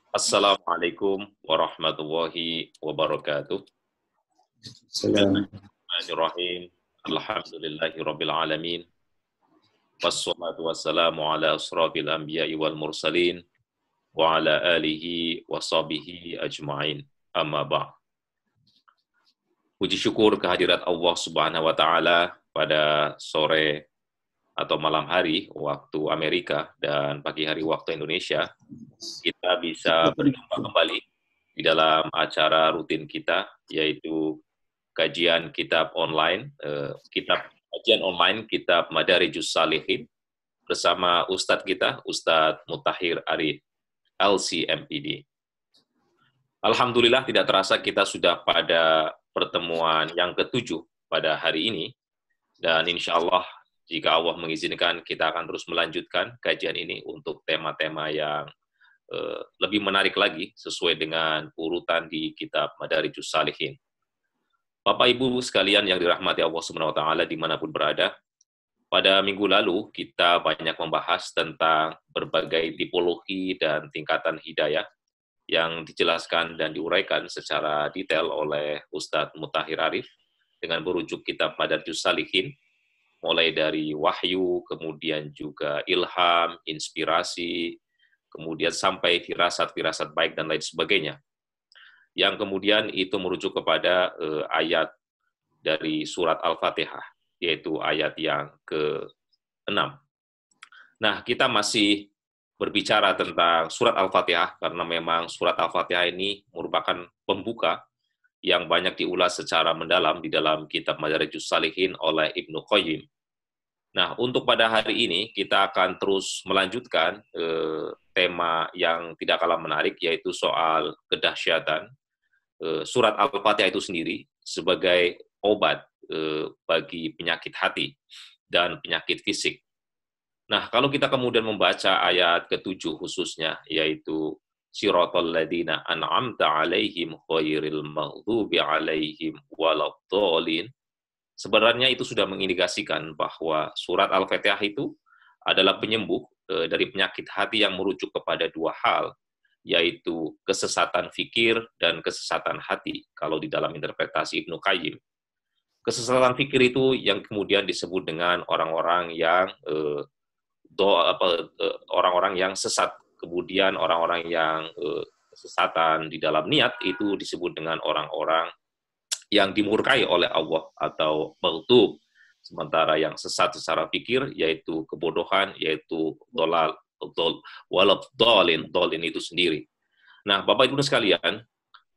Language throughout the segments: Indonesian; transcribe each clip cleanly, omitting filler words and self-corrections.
Assalamualaikum warahmatullahi wabarakatuh. Salam. Bismillahirrahmanirrahim. Alhamdulillahirabbil alamin. Wassalatu wassalamu ala asrofil anbiya'i wal mursalin wa ala alihi wa sahbihi ajma'in. Amma ba'd. Puji syukur kehadirat Allah Subhanahu wa taala pada sore atau malam hari waktu Amerika dan pagi hari waktu Indonesia, kita bisa berjumpa kembali di dalam acara rutin kita, yaitu kajian kitab online, kajian online kitab Madarijus Salihin bersama Ustadz kita, Ustadz Mutahhir Arif, LCMPD. Alhamdulillah tidak terasa kita sudah pada pertemuan yang ke-7 pada hari ini, dan insya Allah jika Allah mengizinkan kita akan terus melanjutkan kajian ini untuk tema-tema yang lebih menarik lagi sesuai dengan urutan di kitab Madarijus Salihin. Bapak Ibu sekalian yang dirahmati Allah Subhanahu wa taala dimanapun berada, pada minggu lalu kita banyak membahas tentang berbagai tipologi dan tingkatan hidayah yang dijelaskan dan diuraikan secara detail oleh Ustadz Mutahhir Arif dengan berujuk kitab Madarijus Salihin, mulai dari wahyu, kemudian juga ilham, inspirasi, kemudian sampai firasat-firasat baik dan lain sebagainya. Yang kemudian itu merujuk kepada ayat dari surat Al-Fatihah, yaitu ayat yang ke-6. Nah, kita masih berbicara tentang surat Al-Fatihah, karena memang surat Al-Fatihah ini merupakan pembuka yang banyak diulas secara mendalam di dalam kitab Madarijus Salihin oleh Ibnu Qayyim. Nah, untuk pada hari ini, kita akan terus melanjutkan tema yang tidak kalah menarik, yaitu soal kedahsyatan surat Al-Fatihah itu sendiri sebagai obat bagi penyakit hati dan penyakit fisik. Nah, kalau kita kemudian membaca ayat ke-7 khususnya, yaitu Siratal ladzina an'amta 'alaihim ghairil maghdubi 'alaihim waladhdallin, sebenarnya itu sudah mengindikasikan bahwa surat Al-Fatihah itu adalah penyembuh dari penyakit hati yang merujuk kepada dua hal, yaitu kesesatan fikir dan kesesatan hati, kalau di dalam interpretasi Ibnu Qayyim. Kesesatan fikir itu yang kemudian disebut dengan orang-orang yang orang-orang yang sesat, kemudian orang-orang yang kesesatan di dalam niat itu disebut dengan orang-orang yang dimurkai oleh Allah atau maghdub. Sementara yang sesat secara pikir yaitu kebodohan, yaitu dolin itu sendiri. Nah, Bapak Ibu sekalian,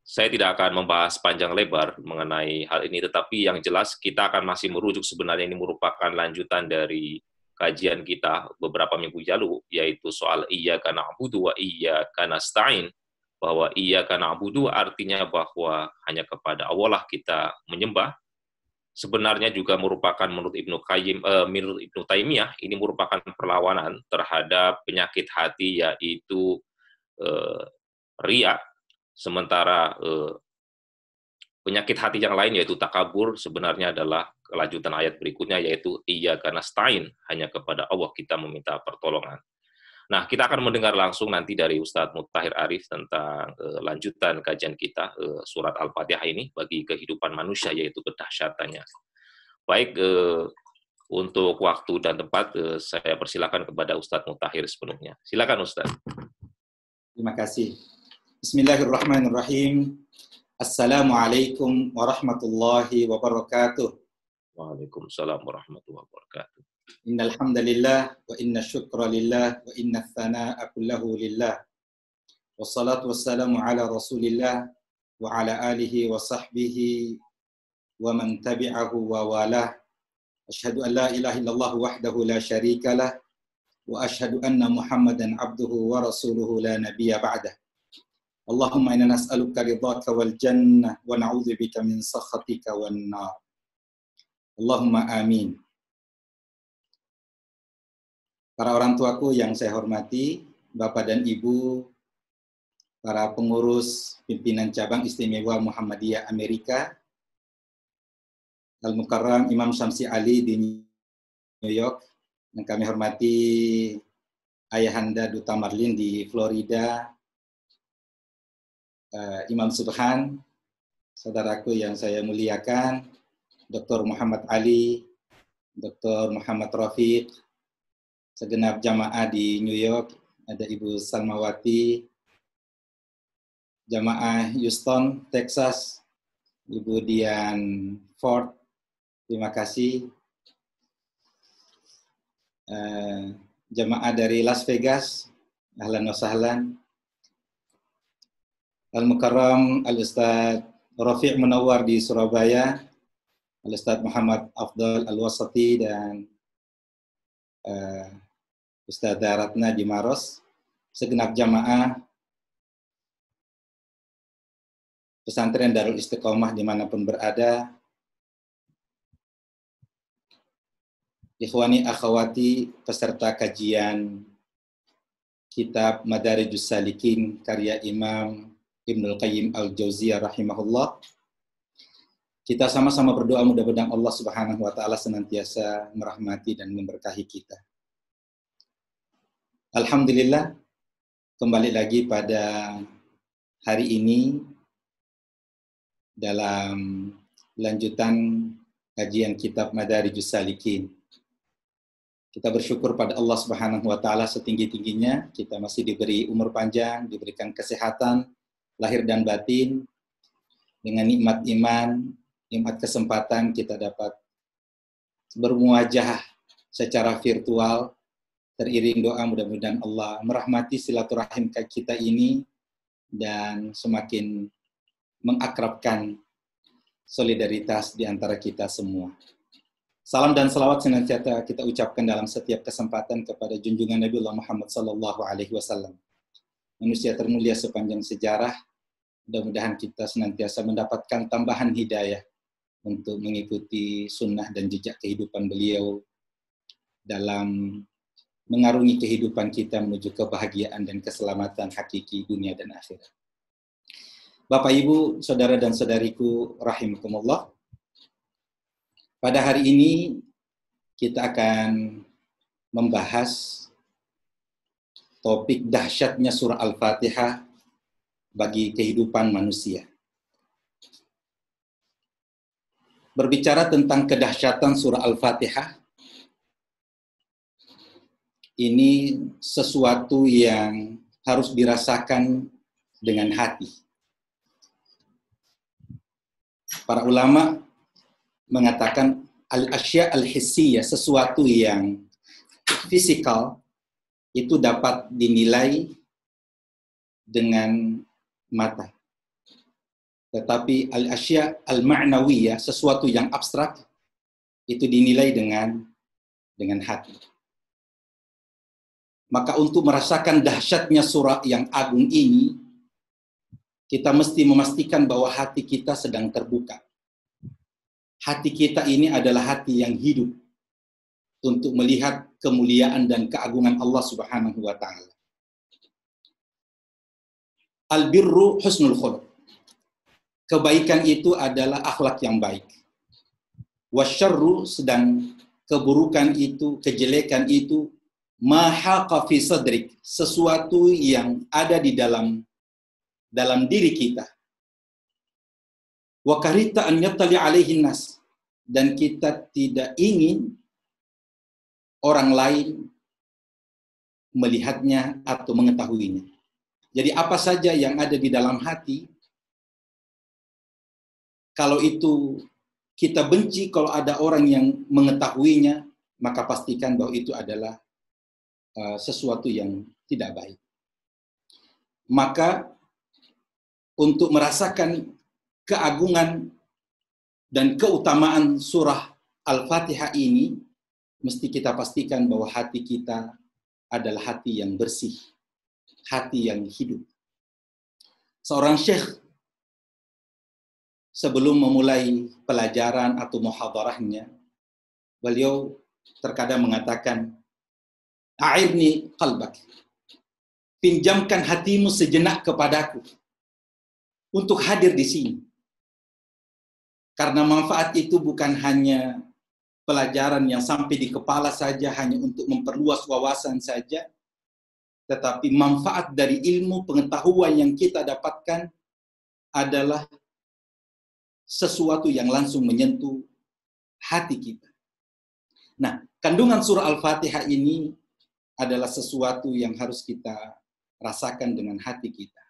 saya tidak akan membahas panjang lebar mengenai hal ini, tetapi yang jelas kita akan masih merujuk, sebenarnya ini merupakan lanjutan dari kajian kita beberapa minggu lalu, yaitu soal iyyaka na'budu wa iyyaka nasta'in, bahwa iyyaka na'budu artinya bahwa hanya kepada Allah lah kita menyembah. Sebenarnya juga merupakan menurut menurut Ibnu Taimiyah, ini merupakan perlawanan terhadap penyakit hati, yaitu riya. Sementara penyakit hati yang lain yaitu takabur sebenarnya adalah kelanjutan ayat berikutnya, yaitu iyyaka nasta'in, hanya kepada Allah kita meminta pertolongan. Nah, kita akan mendengar langsung nanti dari Ustadz Mutahhir Arif tentang lanjutan kajian kita surat Al-Fatihah ini bagi kehidupan manusia, yaitu kedahsyatannya. Baik, untuk waktu dan tempat saya persilakan kepada Ustadz Mutahhir sepenuhnya. Silakan Ustadz. Terima kasih. Bismillahirrahmanirrahim. Assalamualaikum warahmatullahi wabarakatuh. Waalaikumsalam warahmatullahi wabarakatuh. Innal hamdalillah wa inna syukra lillah wa inna tsanaa'a kullahu lillah. Wassalatu wassalamu ala Rasulillah wa ala alihi wa sahbihi wa man tabi'ahu wa walah. Asyhadu an la ilaha illallah wahdahu la syarika lah wa asyhadu anna Muhammadan abduhu wa rasuluhu la nabiyya ba'dah. Allahumma inna nas'aluka ridhaka wal jannah wa na'udzubika min sakhatika wan nar. Allahumma amin. Para orang tuaku yang saya hormati, Bapak dan Ibu, para pengurus pimpinan cabang istimewa Muhammadiyah Amerika, Al-Mukarram Imam Syamsi Ali di New York, yang kami hormati Ayahanda Duta Marlin di Florida, Imam Subhan, saudaraku yang saya muliakan, Dr. Muhammad Ali, Dr. Muhammad Rafiq, segenap jamaah di New York, ada Ibu Salmawati, jamaah Houston, Texas, Ibu Dian Ford, terima kasih. Jamaah dari Las Vegas, ahlan wa sahlan. Al-Mukarram Al-Ustadz Rafiq Munawwar di Surabaya, Al-Ustadz Muhammad Afdal Al-Wasati, dan Ustadz Ratna di Maros, segenap jamaah pesantren Darul Istiqomah dimanapun berada, ikhwani akhwati peserta kajian kitab Madarijus Salikin karya Imam Ibnul Qayyim Al-Jauziyah rahimahullah. Kita sama-sama berdoa mudah-mudahan Allah Subhanahu wa taala senantiasa merahmati dan memberkahi kita. Alhamdulillah, kembali lagi pada hari ini dalam lanjutan kajian kitab Madarijus Salikin. Kita bersyukur pada Allah Subhanahu wa taala setinggi-tingginya, kita masih diberi umur panjang, diberikan kesehatan lahir dan batin, dengan nikmat iman, nikmat kesempatan kita dapat bermuajah secara virtual, teriring doa mudah-mudahan Allah merahmati silaturahim kita ini dan semakin mengakrabkan solidaritas di antara kita semua. Salam dan salawat senantiasa kita ucapkan dalam setiap kesempatan kepada junjungan Nabi Muhammad SAW, manusia termulia sepanjang sejarah. Mudah-mudahan kita senantiasa mendapatkan tambahan hidayah untuk mengikuti sunnah dan jejak kehidupan beliau dalam mengarungi kehidupan kita menuju kebahagiaan dan keselamatan hakiki dunia dan akhirat. Bapak, Ibu, saudara dan saudariku rahimakumullah. Pada hari ini kita akan membahas topik dahsyatnya surah Al-Fatihah bagi kehidupan manusia. Berbicara tentang kedahsyatan surah Al-Fatihah, ini sesuatu yang harus dirasakan dengan hati. Para ulama mengatakan al-asya al-hissiyah, sesuatu yang fisikal itu dapat dinilai dengan mata. Tetapi al-asya al-ma'nawiyah, sesuatu yang abstrak, itu dinilai dengan hati. Maka untuk merasakan dahsyatnya surah yang agung ini, kita mesti memastikan bahwa hati kita sedang terbuka. Hati kita ini adalah hati yang hidup untuk melihat kemuliaan dan keagungan Allah Subhanahu wa taala. Al-birru husnul khuluq. Kebaikan itu adalah akhlak yang baik. Wasyarru, sedang keburukan itu, kejelekan itu, ma haqa fi sadrik, sesuatu yang ada di dalam diri kita. Wa karita an yattali alaihin nas, dan kita tidak ingin orang lain melihatnya atau mengetahuinya. Jadi apa saja yang ada di dalam hati, kalau itu kita benci, kalau ada orang yang mengetahuinya, maka pastikan bahwa itu adalah sesuatu yang tidak baik. Maka untuk merasakan keagungan dan keutamaan surah Al-Fatihah ini, mesti kita pastikan bahwa hati kita adalah hati yang bersih, hati yang hidup. Seorang syekh sebelum memulai pelajaran atau muhadarahnya, beliau terkadang mengatakan, "A'irni qalbak." Pinjamkan hatimu sejenak kepadaku untuk hadir di sini. Karena manfaat itu bukan hanya pelajaran yang sampai di kepala saja, hanya untuk memperluas wawasan saja, tetapi manfaat dari ilmu pengetahuan yang kita dapatkan adalah sesuatu yang langsung menyentuh hati kita. Nah, kandungan surah Al-Fatihah ini adalah sesuatu yang harus kita rasakan dengan hati kita.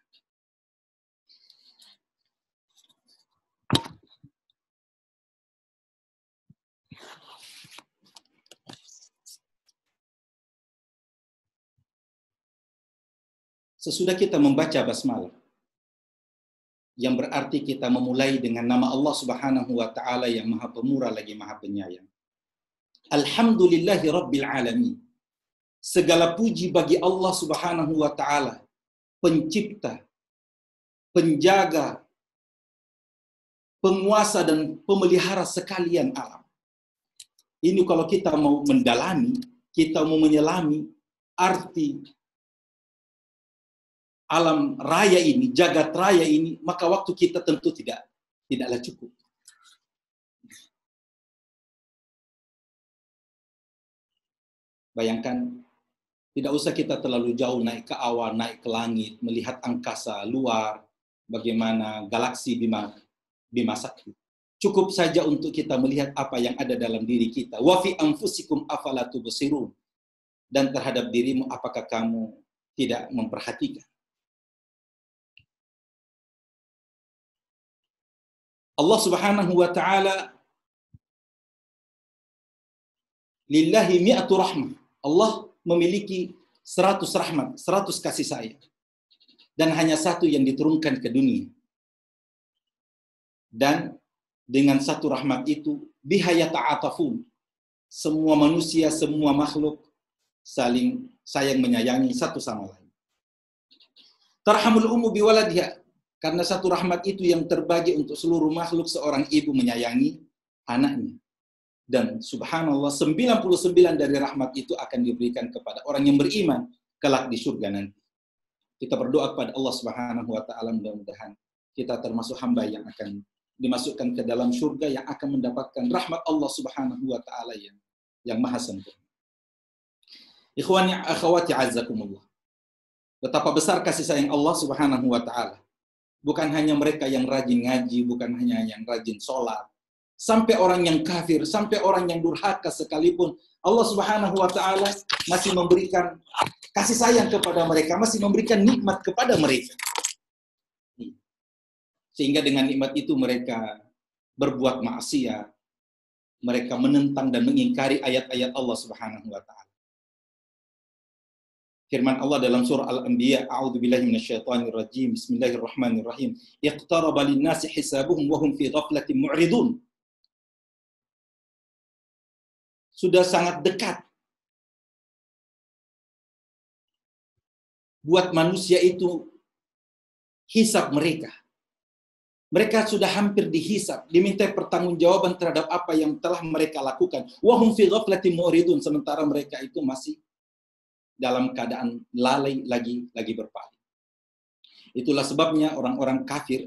Sesudah kita membaca basmalah, yang berarti kita memulai dengan nama Allah Subhanahu wa taala yang Maha Pemurah lagi Maha Penyayang. Alhamdulillahi Rabbil Alamin. Segala puji bagi Allah Subhanahu wa taala, pencipta, penjaga, penguasa dan pemelihara sekalian alam. Ini kalau kita mau mendalami, kita mau menyelami arti alam raya ini, jagat raya ini, maka waktu kita tentu tidaklah cukup. Bayangkan, tidak usah kita terlalu jauh naik ke awan, naik ke langit, melihat angkasa luar, bagaimana galaksi Bima Sakti. Cukup saja untuk kita melihat apa yang ada dalam diri kita. Wa fi anfusikum afala tubsirun. Dan terhadap dirimu, apakah kamu tidak memperhatikan? Allah Subhanahu wa taala lillahi mi'atu rahmah. Allah memiliki 100 rahmat, 100 kasih sayang. Dan hanya satu yang diturunkan ke dunia. Dan dengan satu rahmat itu biha yata'atafun. Semua manusia, semua makhluk saling sayang menyayangi satu sama lain. Tarhamul ummu biwaladiha. Karena satu rahmat itu yang terbagi untuk seluruh makhluk, seorang ibu menyayangi anaknya. Dan subhanallah, 99 dari rahmat itu akan diberikan kepada orang yang beriman kelak di surga nanti. Kita berdoa kepada Allah Subhanahu wa taala, mudah-mudahan kita termasuk hamba yang akan dimasukkan ke dalam surga, yang akan mendapatkan rahmat Allah Subhanahu wa taala yang maha sempurna. Ikhwani akhwati azzakumullah. Betapa besar kasih sayang Allah Subhanahu wa taala. Bukan hanya mereka yang rajin ngaji, bukan hanya yang rajin sholat. Sampai orang yang kafir, sampai orang yang durhaka sekalipun, Allah Subhanahu wa taala masih memberikan kasih sayang kepada mereka, masih memberikan nikmat kepada mereka. Sehingga dengan nikmat itu mereka berbuat maksiat, mereka menentang dan mengingkari ayat-ayat Allah Subhanahu wa taala. Firman Allah dalam surah Al-Anbiya, a'udzubillahi minasyaitonir rajim, bismillahirrahmanirrahim. Iqtaraba lin-nasi hisabuhum wa hum fi ghaflatin mu'ridun. Sudah sangat dekat buat manusia itu hisab mereka. Mereka sudah hampir dihisab, diminta pertanggungjawaban terhadap apa yang telah mereka lakukan. Wa hum fi ghaflatin mu'ridun, sementara mereka itu masih dalam keadaan lalai lagi berpaling. Itulah sebabnya orang-orang kafir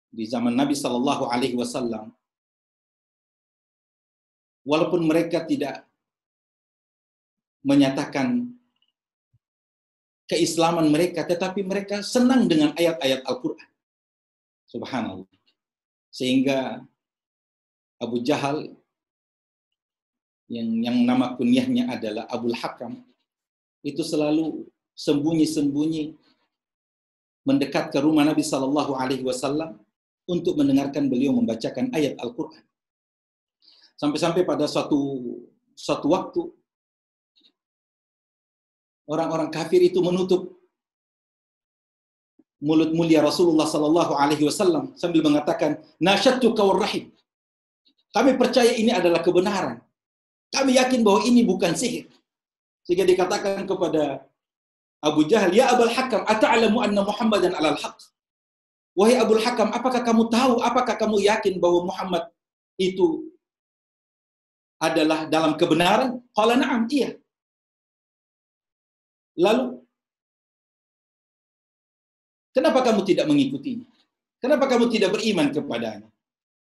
di zaman Nabi Shallallahu Alaihi Wasallam, walaupun mereka tidak menyatakan keislaman mereka, tetapi mereka senang dengan ayat-ayat Al-Quran. Subhanallah. Sehingga Abu Jahal yang nama kunyahnya adalah Abul Hakam, itu selalu sembunyi-sembunyi mendekat ke rumah Nabi Shallallahu Alaihi Wasallam untuk mendengarkan beliau membacakan ayat Al-Quran. Sampai-sampai pada suatu waktu orang-orang kafir itu menutup mulut mulia Rasulullah Shallallahu Alaihi Wasallam sambil mengatakan, nasyattuka warrahim. Kami percaya ini adalah kebenaran. Kami yakin bahwa ini bukan sihir. Sehingga dikatakan kepada Abu Jahal, ya Abul Hakam, ata'alamu anna Muhammadan alal haq. Wahai Abul Hakam, apakah kamu tahu, apakah kamu yakin bahwa Muhammad itu adalah dalam kebenaran? Qala na'am, iya. Lalu, kenapa kamu tidak mengikutinya? Kenapa kamu tidak beriman kepadanya?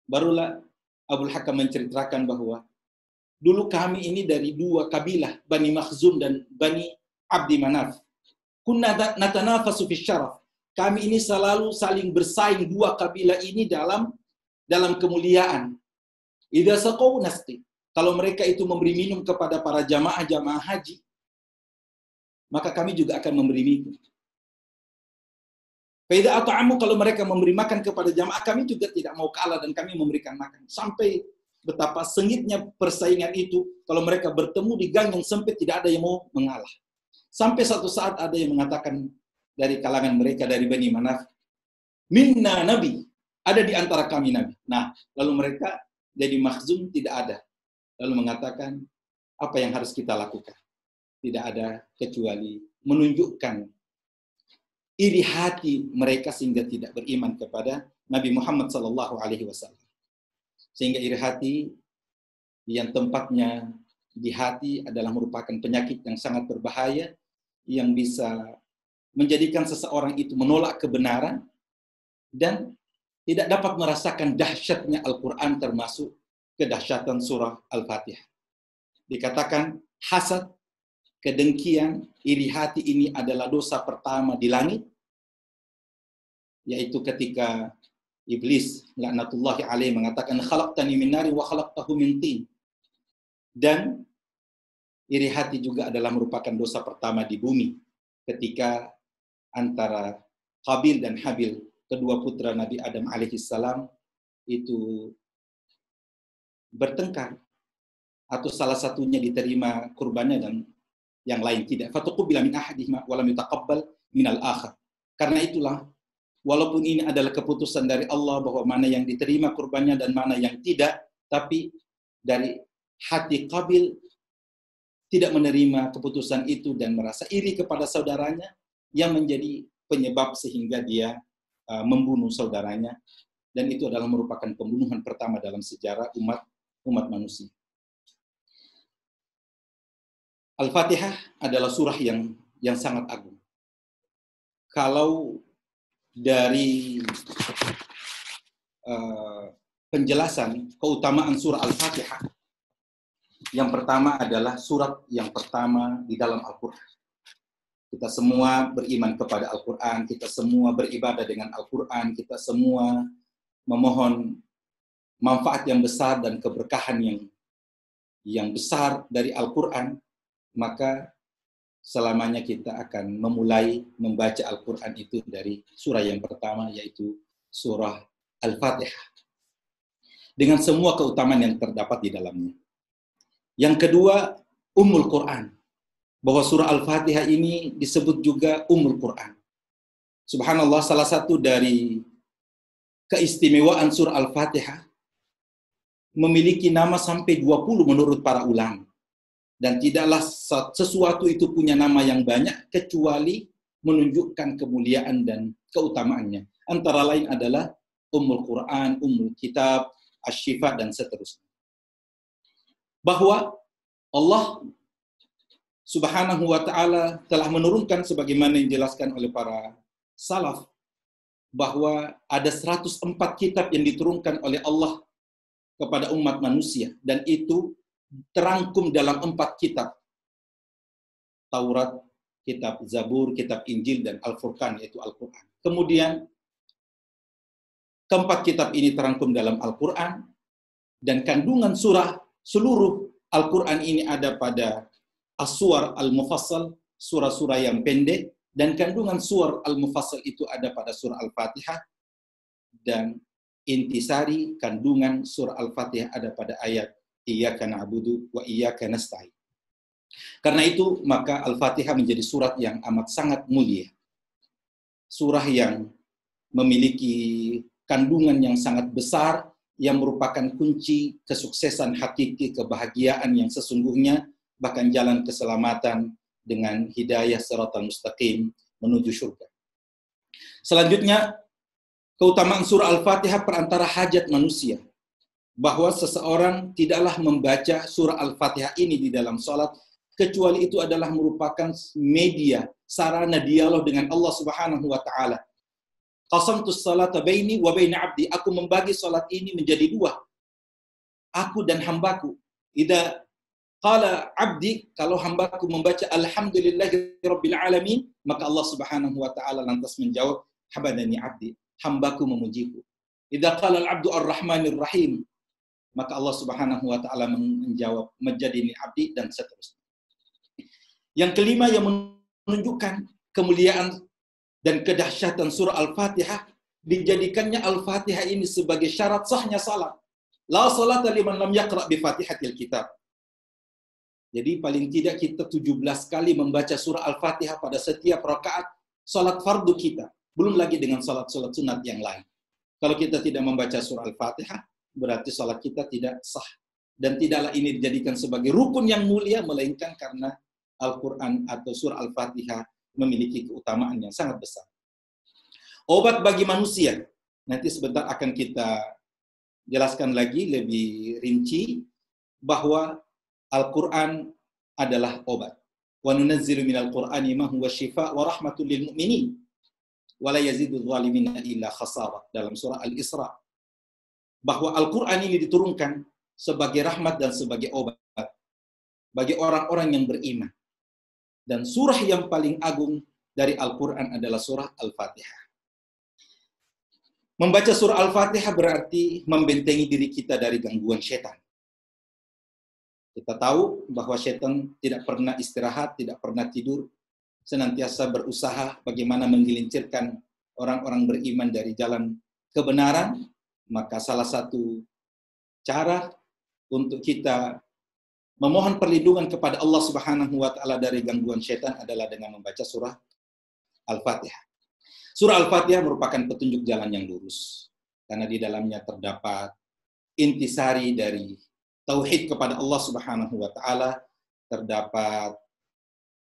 Barulah Abul Hakam menceritakan bahwa dulu kami ini dari dua kabilah, Bani Makhzum dan Bani Abdi Manaf. Kunna natanafasu fi syaraf. kami ini selalu saling bersaing dua kabilah ini dalam kemuliaan. Idza saqau nasqi. Kalau mereka itu memberi minum kepada para jamaah haji, maka kami juga akan memberi minum. Faida at'amu, kalau mereka memberi makan kepada jamaah, kami juga tidak mau kalah dan kami memberikan makan. Sampai betapa sengitnya persaingan itu, kalau mereka bertemu di gang yang sempit, tidak ada yang mau mengalah. Sampai satu saat ada yang mengatakan dari kalangan mereka, dari Bani Manaf, minna nabi, ada di antara kami nabi. Nah, lalu mereka jadi Makhzum tidak ada. Lalu mengatakan, apa yang harus kita lakukan? Tidak ada kecuali menunjukkan iri hati mereka sehingga tidak beriman kepada Nabi Muhammad SAW. Sehingga iri hati yang tempatnya di hati adalah merupakan penyakit yang sangat berbahaya yang bisa menjadikan seseorang itu menolak kebenaran dan tidak dapat merasakan dahsyatnya Al-Quran, termasuk kedahsyatan surah Al-Fatihah. Dikatakan hasad, kedengkian, iri hati ini adalah dosa pertama di langit, yaitu ketika Iblis laknatullahi alaih mengatakan khalaqtani min nari wa khalaqtahu min tin. Dan iri hati juga adalah merupakan dosa pertama di bumi ketika antara Qabil dan Habil, kedua putra Nabi Adam alaihissalam, itu bertengkar, atau salah satunya diterima kurbannya dan yang lain tidak. Fatuqubila min ahadihima wa lam yutaqabbal min al-akhar. Karena itulah, walaupun ini adalah keputusan dari Allah bahwa mana yang diterima kurbannya dan mana yang tidak, tapi dari hati Qabil tidak menerima keputusan itu dan merasa iri kepada saudaranya yang menjadi penyebab sehingga dia membunuh saudaranya, dan itu adalah merupakan pembunuhan pertama dalam sejarah umat manusia. Al-Fatihah adalah surah yang sangat agung. Kalau dari penjelasan keutamaan surah Al-Fatihah, yang pertama adalah surat yang pertama di dalam Al-Quran. Kita semua beriman kepada Al-Quran, kita semua beribadah dengan Al-Quran, kita semua memohon manfaat yang besar dan keberkahan yang besar dari Al-Quran, maka selamanya kita akan memulai membaca Al-Quran itu dari surah yang pertama, yaitu surah Al-Fatihah, dengan semua keutamaan yang terdapat di dalamnya. Yang kedua, Ummul Quran. Bahwa surah Al-Fatihah ini disebut juga Ummul Quran. Subhanallah, salah satu dari keistimewaan surah Al-Fatihah memiliki nama sampai 20 menurut para ulama. Dan tidaklah sesuatu itu punya nama yang banyak kecuali menunjukkan kemuliaan dan keutamaannya. Antara lain adalah Ummul Quran, Ummul Kitab, Asy-Syifa, dan seterusnya. Bahwa Allah Subhanahu wa ta'ala telah menurunkan sebagaimana yang dijelaskan oleh para salaf, bahwa ada 104 kitab yang diturunkan oleh Allah kepada umat manusia, dan itu terangkum dalam 4 kitab. Taurat, kitab Zabur, kitab Injil, dan Al-Furqan, yaitu Al-Quran. Kemudian keempat kitab ini terangkum dalam Al-Quran, dan kandungan surah seluruh Al-Quran ini ada pada As-Suwar Al-Mufassal, surah-surah yang pendek, dan kandungan Suwar Al-Mufassal itu ada pada surah Al-Fatihah, dan intisari kandungan surah Al-Fatihah ada pada ayat Iyyaka na'budu wa iyyaka nasta'in. Karena itu, maka Al-Fatihah menjadi surat yang amat sangat mulia. Surah yang memiliki kandungan yang sangat besar, yang merupakan kunci kesuksesan hakiki, kebahagiaan yang sesungguhnya, bahkan jalan keselamatan dengan hidayah siratal mustaqim menuju surga. Selanjutnya, keutamaan surah Al-Fatihah perantara hajat manusia. Bahwa seseorang tidaklah membaca surah Al-Fatihah ini di dalam sholat, kecuali itu adalah merupakan media, sarana dialog dengan Allah Subhanahu wa ta'ala. Qasamtus salata baini wa baina abdi. Aku membagi salat ini menjadi 2. Aku dan hambaku. Idza qala abdi, kalau hambaku membaca alhamdulillahirabbil alamin, maka Allah Subhanahu wa taala lantas menjawab Habadani abdi, hambaku memujiku. Idza qala al-'abdu ar-rahmanir rahim, maka Allah Subhanahu wa taala menjawab, majadini abdi, dan seterusnya. Yang kelima yang menunjukkan kemuliaan dan kedahsyatan surah Al-Fatihah, dijadikannya Al-Fatihah ini sebagai syarat sahnya salat. La salata liman lam yaqra' bi Fatihatil Kitab. Jadi paling tidak kita 17 kali membaca surah Al-Fatihah pada setiap rakaat salat fardu kita. Belum lagi dengan salat-salat sunat yang lain. Kalau kita tidak membaca surah Al-Fatihah, berarti salat kita tidak sah. Dan tidaklah ini dijadikan sebagai rukun yang mulia, melainkan karena Al-Quran atau surah Al-Fatihah memiliki keutamaan yang sangat besar. Obat bagi manusia. Nanti sebentar akan kita jelaskan lagi lebih rinci bahwa Al-Quran adalah obat. Wa nunazzilu minal Qur'ani ma huwa syifaa wa rahmatul lil mu'minin wa la yazidul zalimina illa khasara, dalam surah Al-Isra. Bahwa Al-Quran ini diturunkan sebagai rahmat dan sebagai obat bagi orang-orang yang beriman. Dan surah yang paling agung dari Al-Quran adalah surah Al-Fatihah. Membaca surah Al-Fatihah berarti membentengi diri kita dari gangguan setan. Kita tahu bahwa setan tidak pernah istirahat, tidak pernah tidur, senantiasa berusaha bagaimana menggelincirkan orang-orang beriman dari jalan kebenaran. Maka salah satu cara untuk kita memohon perlindungan kepada Allah Subhanahu wa taala dari gangguan setan adalah dengan membaca surah Al-Fatihah. Surah Al-Fatihah merupakan petunjuk jalan yang lurus, karena di dalamnya terdapat intisari dari tauhid kepada Allah Subhanahu wa taala, terdapat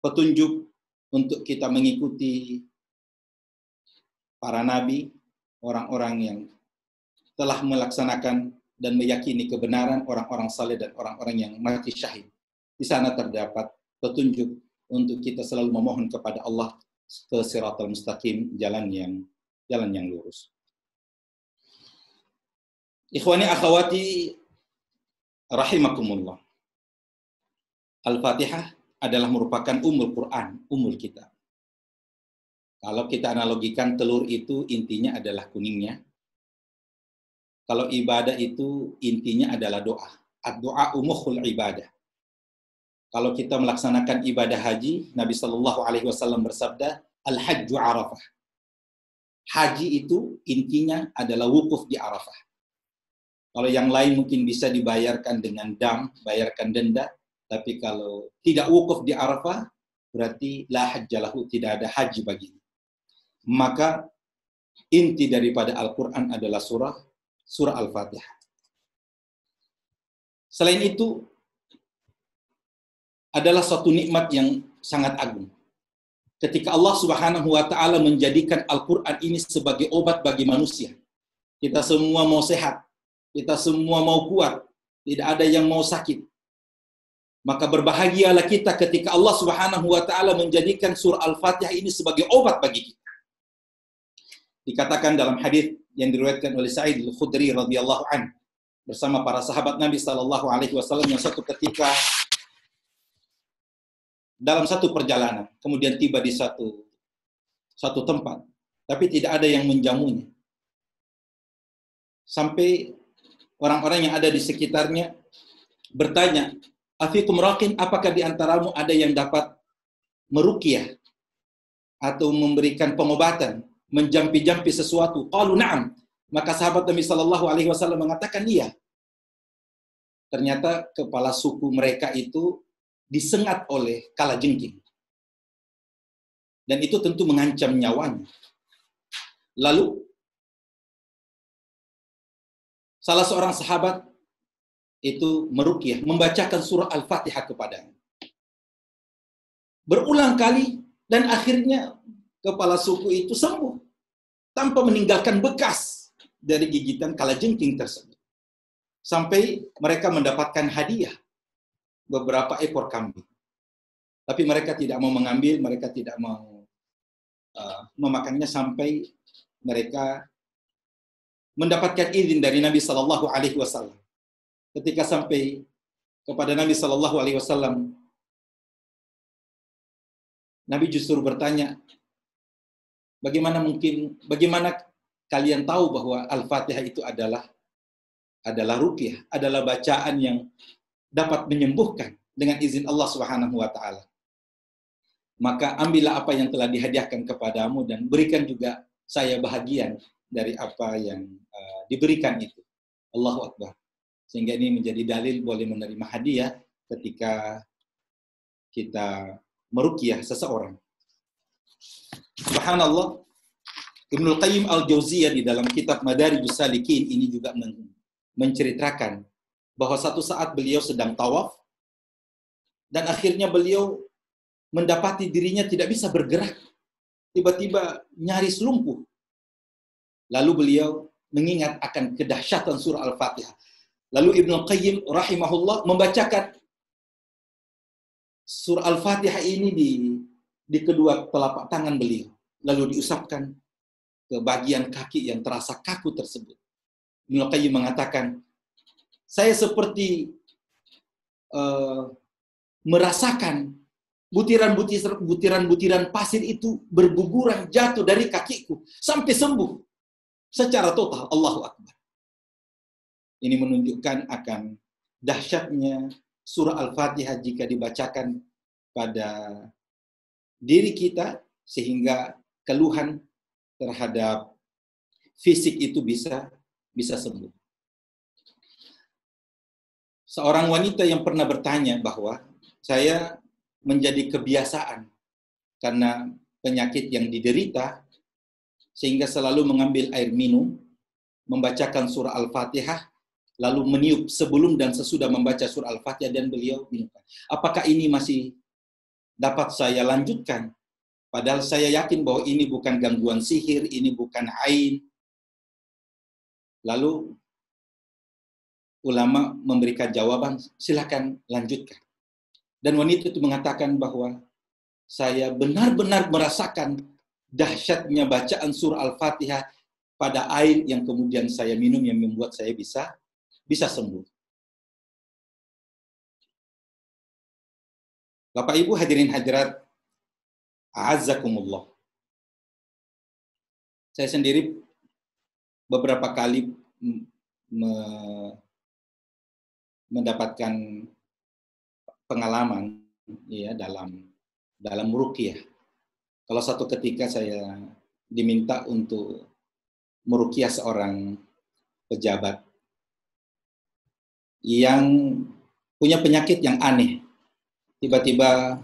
petunjuk untuk kita mengikuti para nabi, orang-orang yang telah melaksanakan dan meyakini kebenaran, orang-orang saleh dan orang-orang yang mati syahid. Di sana terdapat petunjuk untuk kita selalu memohon kepada Allah ke siratal mustaqim, jalan yang lurus. Ikhwani akhwati rahimakumullah. Al-Fatihah adalah merupakan ummul Quran, ummul kitab. Kalau kita analogikan telur itu intinya adalah kuningnya. Kalau ibadah itu intinya adalah doa. Ad-doa umukhul ibadah. Kalau kita melaksanakan ibadah haji, Nabi Shallallahu Alaihi Wasallam bersabda, Al-Hajju Arafah. Haji itu intinya adalah wukuf di Arafah. Kalau yang lain mungkin bisa dibayarkan dengan dam, bayarkan denda, tapi kalau tidak wukuf di Arafah, berarti la hajjalahu, tidak ada haji baginya. Maka inti daripada Al-Quran adalah surah Al-Fatihah. Selain itu, adalah suatu nikmat yang sangat agung. Ketika Allah Subhanahu wa taala menjadikan Al-Qur'an ini sebagai obat bagi manusia. Kita semua mau sehat, kita semua mau kuat, tidak ada yang mau sakit. Maka berbahagialah kita ketika Allah Subhanahu wa taala menjadikan surah Al-Fatihah ini sebagai obat bagi kita. Dikatakan dalam hadis yang diriwayatkan oleh Sa'id Al-Khudri radhiyallahu anhu bersama para sahabat Nabi sallallahu alaihi wasallam yang suatu ketika dalam satu perjalanan, kemudian tiba di satu tempat, tapi tidak ada yang menjamunya. Sampai orang-orang yang ada di sekitarnya bertanya, "Afikum raqin, apakah di antaramu ada yang dapat meruqyah atau memberikan pengobatan, menjampi-jampi sesuatu?" Qalu na'am. Maka sahabat Nabi sallallahu alaihi wasallam mengatakan iya. Ternyata kepala suku mereka itu disengat oleh kalajengking. Dan itu tentu mengancam nyawanya. Lalu, salah seorang sahabat itu meruqyah, membacakan surah Al-Fatihah kepadanya. Berulang kali, dan akhirnya kepala suku itu sembuh, tanpa meninggalkan bekas dari gigitan kalajengking tersebut. Sampai mereka mendapatkan hadiah beberapa ekor kambing. Tapi mereka tidak mau mengambil, mereka tidak mau memakannya sampai mereka mendapatkan izin dari Nabi Sallallahu Alaihi Wasallam. Ketika sampai kepada Nabi Sallallahu Alaihi Wasallam, Nabi justru bertanya, bagaimana kalian tahu bahwa Al-Fatihah itu adalah ruqyah, adalah bacaan yang dapat menyembuhkan dengan izin Allah Subhanahu wa taala. Maka ambillah apa yang telah dihadiahkan kepadamu dan berikan juga saya bahagian dari apa yang diberikan itu. Allahu Akbar. Sehingga ini menjadi dalil boleh menerima hadiah ketika kita meruqyah seseorang. Subhanallah, Ibnul Qayyim Al-Jauziyah di dalam kitab Madarijus Salikin ini juga menceritakan bahwa satu saat beliau sedang tawaf dan akhirnya beliau mendapati dirinya tidak bisa bergerak. Tiba-tiba nyaris lumpuh. Lalu beliau mengingat akan kedahsyatan surah Al-Fatihah. Lalu Ibnu Qayyim rahimahullah membacakan surah Al-Fatihah ini di kedua telapak tangan beliau. Lalu diusapkan ke bagian kaki yang terasa kaku tersebut. Ibnu Qayyim mengatakan, saya seperti merasakan butiran-butiran pasir itu berguguran jatuh dari kakiku sampai sembuh secara total. Allahu Akbar. Ini menunjukkan akan dahsyatnya surah Al-Fatihah jika dibacakan pada diri kita sehingga keluhan terhadap fisik itu bisa sembuh. Seorang wanita yang pernah bertanya bahwa saya menjadi kebiasaan karena penyakit yang diderita sehingga selalu mengambil air minum, membacakan surah Al-Fatihah, lalu meniup sebelum dan sesudah membaca surah Al-Fatihah dan beliau minumkan. Apakah ini masih dapat saya lanjutkan? Padahal saya yakin bahwa ini bukan gangguan sihir, ini bukan ain. Lalu ulama memberikan jawaban, silakan lanjutkan. Dan wanita itu mengatakan bahwa saya benar-benar merasakan dahsyatnya bacaan surah Al-Fatihah pada air yang kemudian saya minum yang membuat saya bisa sembuh. Bapak Ibu hadirin hadirat, a'azzakumullah. Saya sendiri beberapa kali mendapatkan pengalaman ya dalam ruqyah. Kalau satu ketika saya diminta untuk meruqyah seorang pejabat yang punya penyakit yang aneh. Tiba-tiba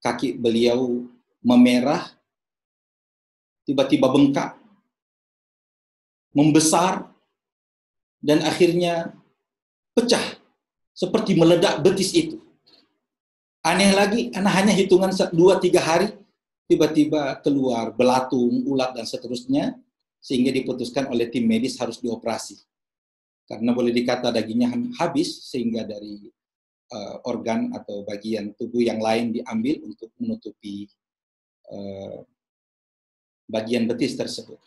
kaki beliau memerah, tiba-tiba bengkak, membesar, dan akhirnya pecah, seperti meledak betis itu. Aneh lagi, hanya hitungan 2-3 hari, tiba-tiba keluar belatung, ulat, dan seterusnya, sehingga diputuskan oleh tim medis harus dioperasi. Karena boleh dikata dagingnya habis, sehingga dari organ atau bagian tubuh yang lain diambil untuk menutupi bagian betis tersebut.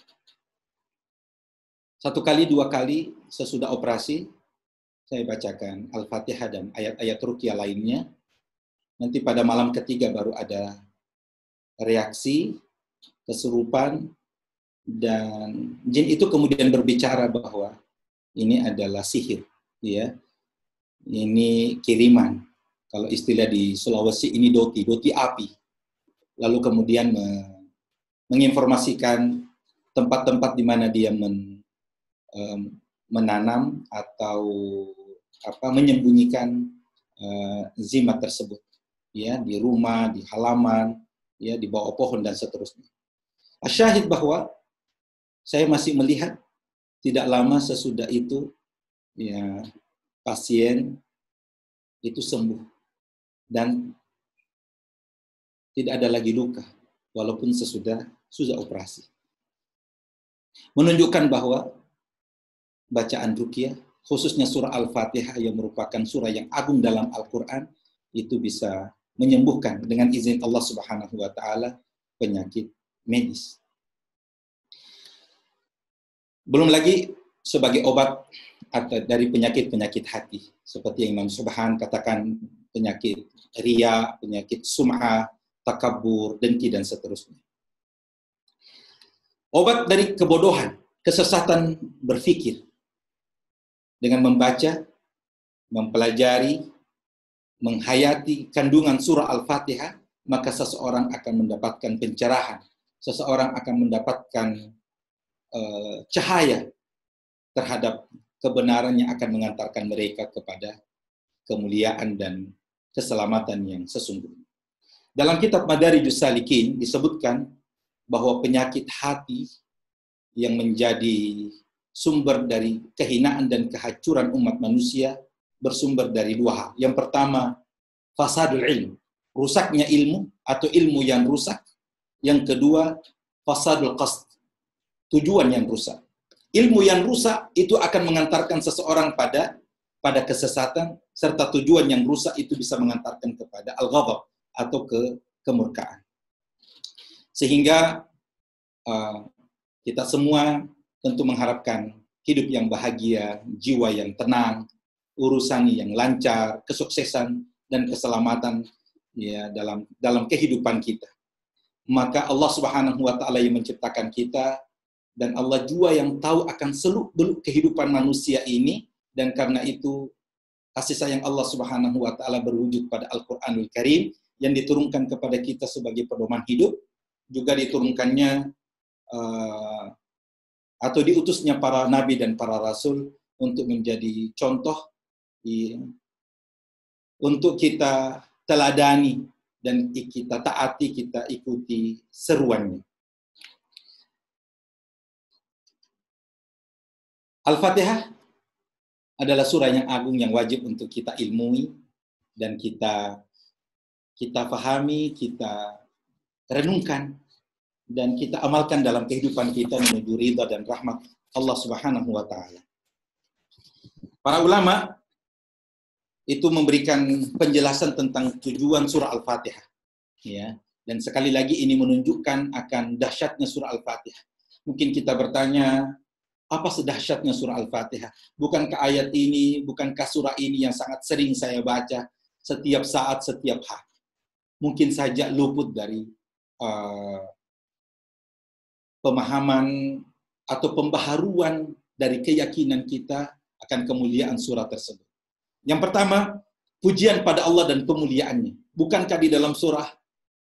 1 kali, 2 kali sesudah operasi, saya bacakan Al-Fatihah dan ayat-ayat ruqyah lainnya. Nanti pada malam ketiga baru ada reaksi, kesurupan, dan jin itu kemudian berbicara bahwa ini adalah sihir, ya. Ini kiriman. Kalau istilah di Sulawesi ini doti api. Lalu kemudian menginformasikan tempat-tempat di mana dia menanam atau menyembunyikan zimat tersebut, ya, di rumah, di halaman, ya, di bawah pohon dan seterusnya. Asyahid bahwa saya masih melihat tidak lama sesudah itu, ya, pasien itu sembuh dan tidak ada lagi luka walaupun sudah operasi. Menunjukkan bahwa bacaan ruqyah, khususnya surah Al-Fatihah yang merupakan surah yang agung dalam Al-Quran, itu bisa menyembuhkan dengan izin Allah Subhanahu wa taala penyakit medis. Belum lagi sebagai obat dari penyakit-penyakit hati, seperti yang Imam Subhan katakan, penyakit riya, penyakit sum'ah, takabur, dengki, dan seterusnya. Obat dari kebodohan, kesesatan berpikir. Dengan membaca, mempelajari, menghayati kandungan surah Al-Fatihah, maka seseorang akan mendapatkan pencerahan. Seseorang akan mendapatkan cahaya terhadap kebenaran yang akan mengantarkan mereka kepada kemuliaan dan keselamatan yang sesungguhnya. Dalam kitab Madarijus Salikin disebutkan bahwa penyakit hati yang menjadi sumber dari kehinaan dan kehancuran umat manusia bersumber dari dua hal. Yang pertama, fasadul ilm, rusaknya ilmu atau ilmu yang rusak. Yang kedua, fasadul qasd, tujuan yang rusak. Ilmu yang rusak itu akan mengantarkan seseorang pada kesesatan, serta tujuan yang rusak itu bisa mengantarkan kepada al-ghadab atau kemurkaan. Sehingga kita semua tentu mengharapkan hidup yang bahagia, jiwa yang tenang, urusan yang lancar, kesuksesan dan keselamatan ya dalam kehidupan kita. Maka Allah Subhanahu wa taala yang menciptakan kita dan Allah jua yang tahu akan seluk-beluk kehidupan manusia ini, dan karena itu kasih sayang Allah Subhanahu wa taala berwujud pada Al-Qur'anul Karim yang diturunkan kepada kita sebagai pedoman hidup, juga diturunkannya atau diutusnya para nabi dan para rasul untuk menjadi contoh untuk kita teladani dan kita taati, kita ikuti seruannya. Al-Fatihah adalah surah yang agung yang wajib untuk kita ilmui dan kita pahami, kita renungkan dan kita amalkan dalam kehidupan kita menuju ridha dan rahmat Allah Subhanahu wa taala. Para ulama itu memberikan penjelasan tentang tujuan surah Al-Fatihah, ya. Dan sekali lagi ini menunjukkan akan dahsyatnya surah Al-Fatihah. Mungkin kita bertanya, apa sedahsyatnya surah Al-Fatihah? Bukankah ayat ini, bukankah surah ini yang sangat sering saya baca setiap saat, setiap hari? Mungkin saja luput dari pemahaman atau pembaharuan dari keyakinan kita akan kemuliaan surah tersebut. Yang pertama, pujian pada Allah dan kemuliaannya. Bukankah di dalam surah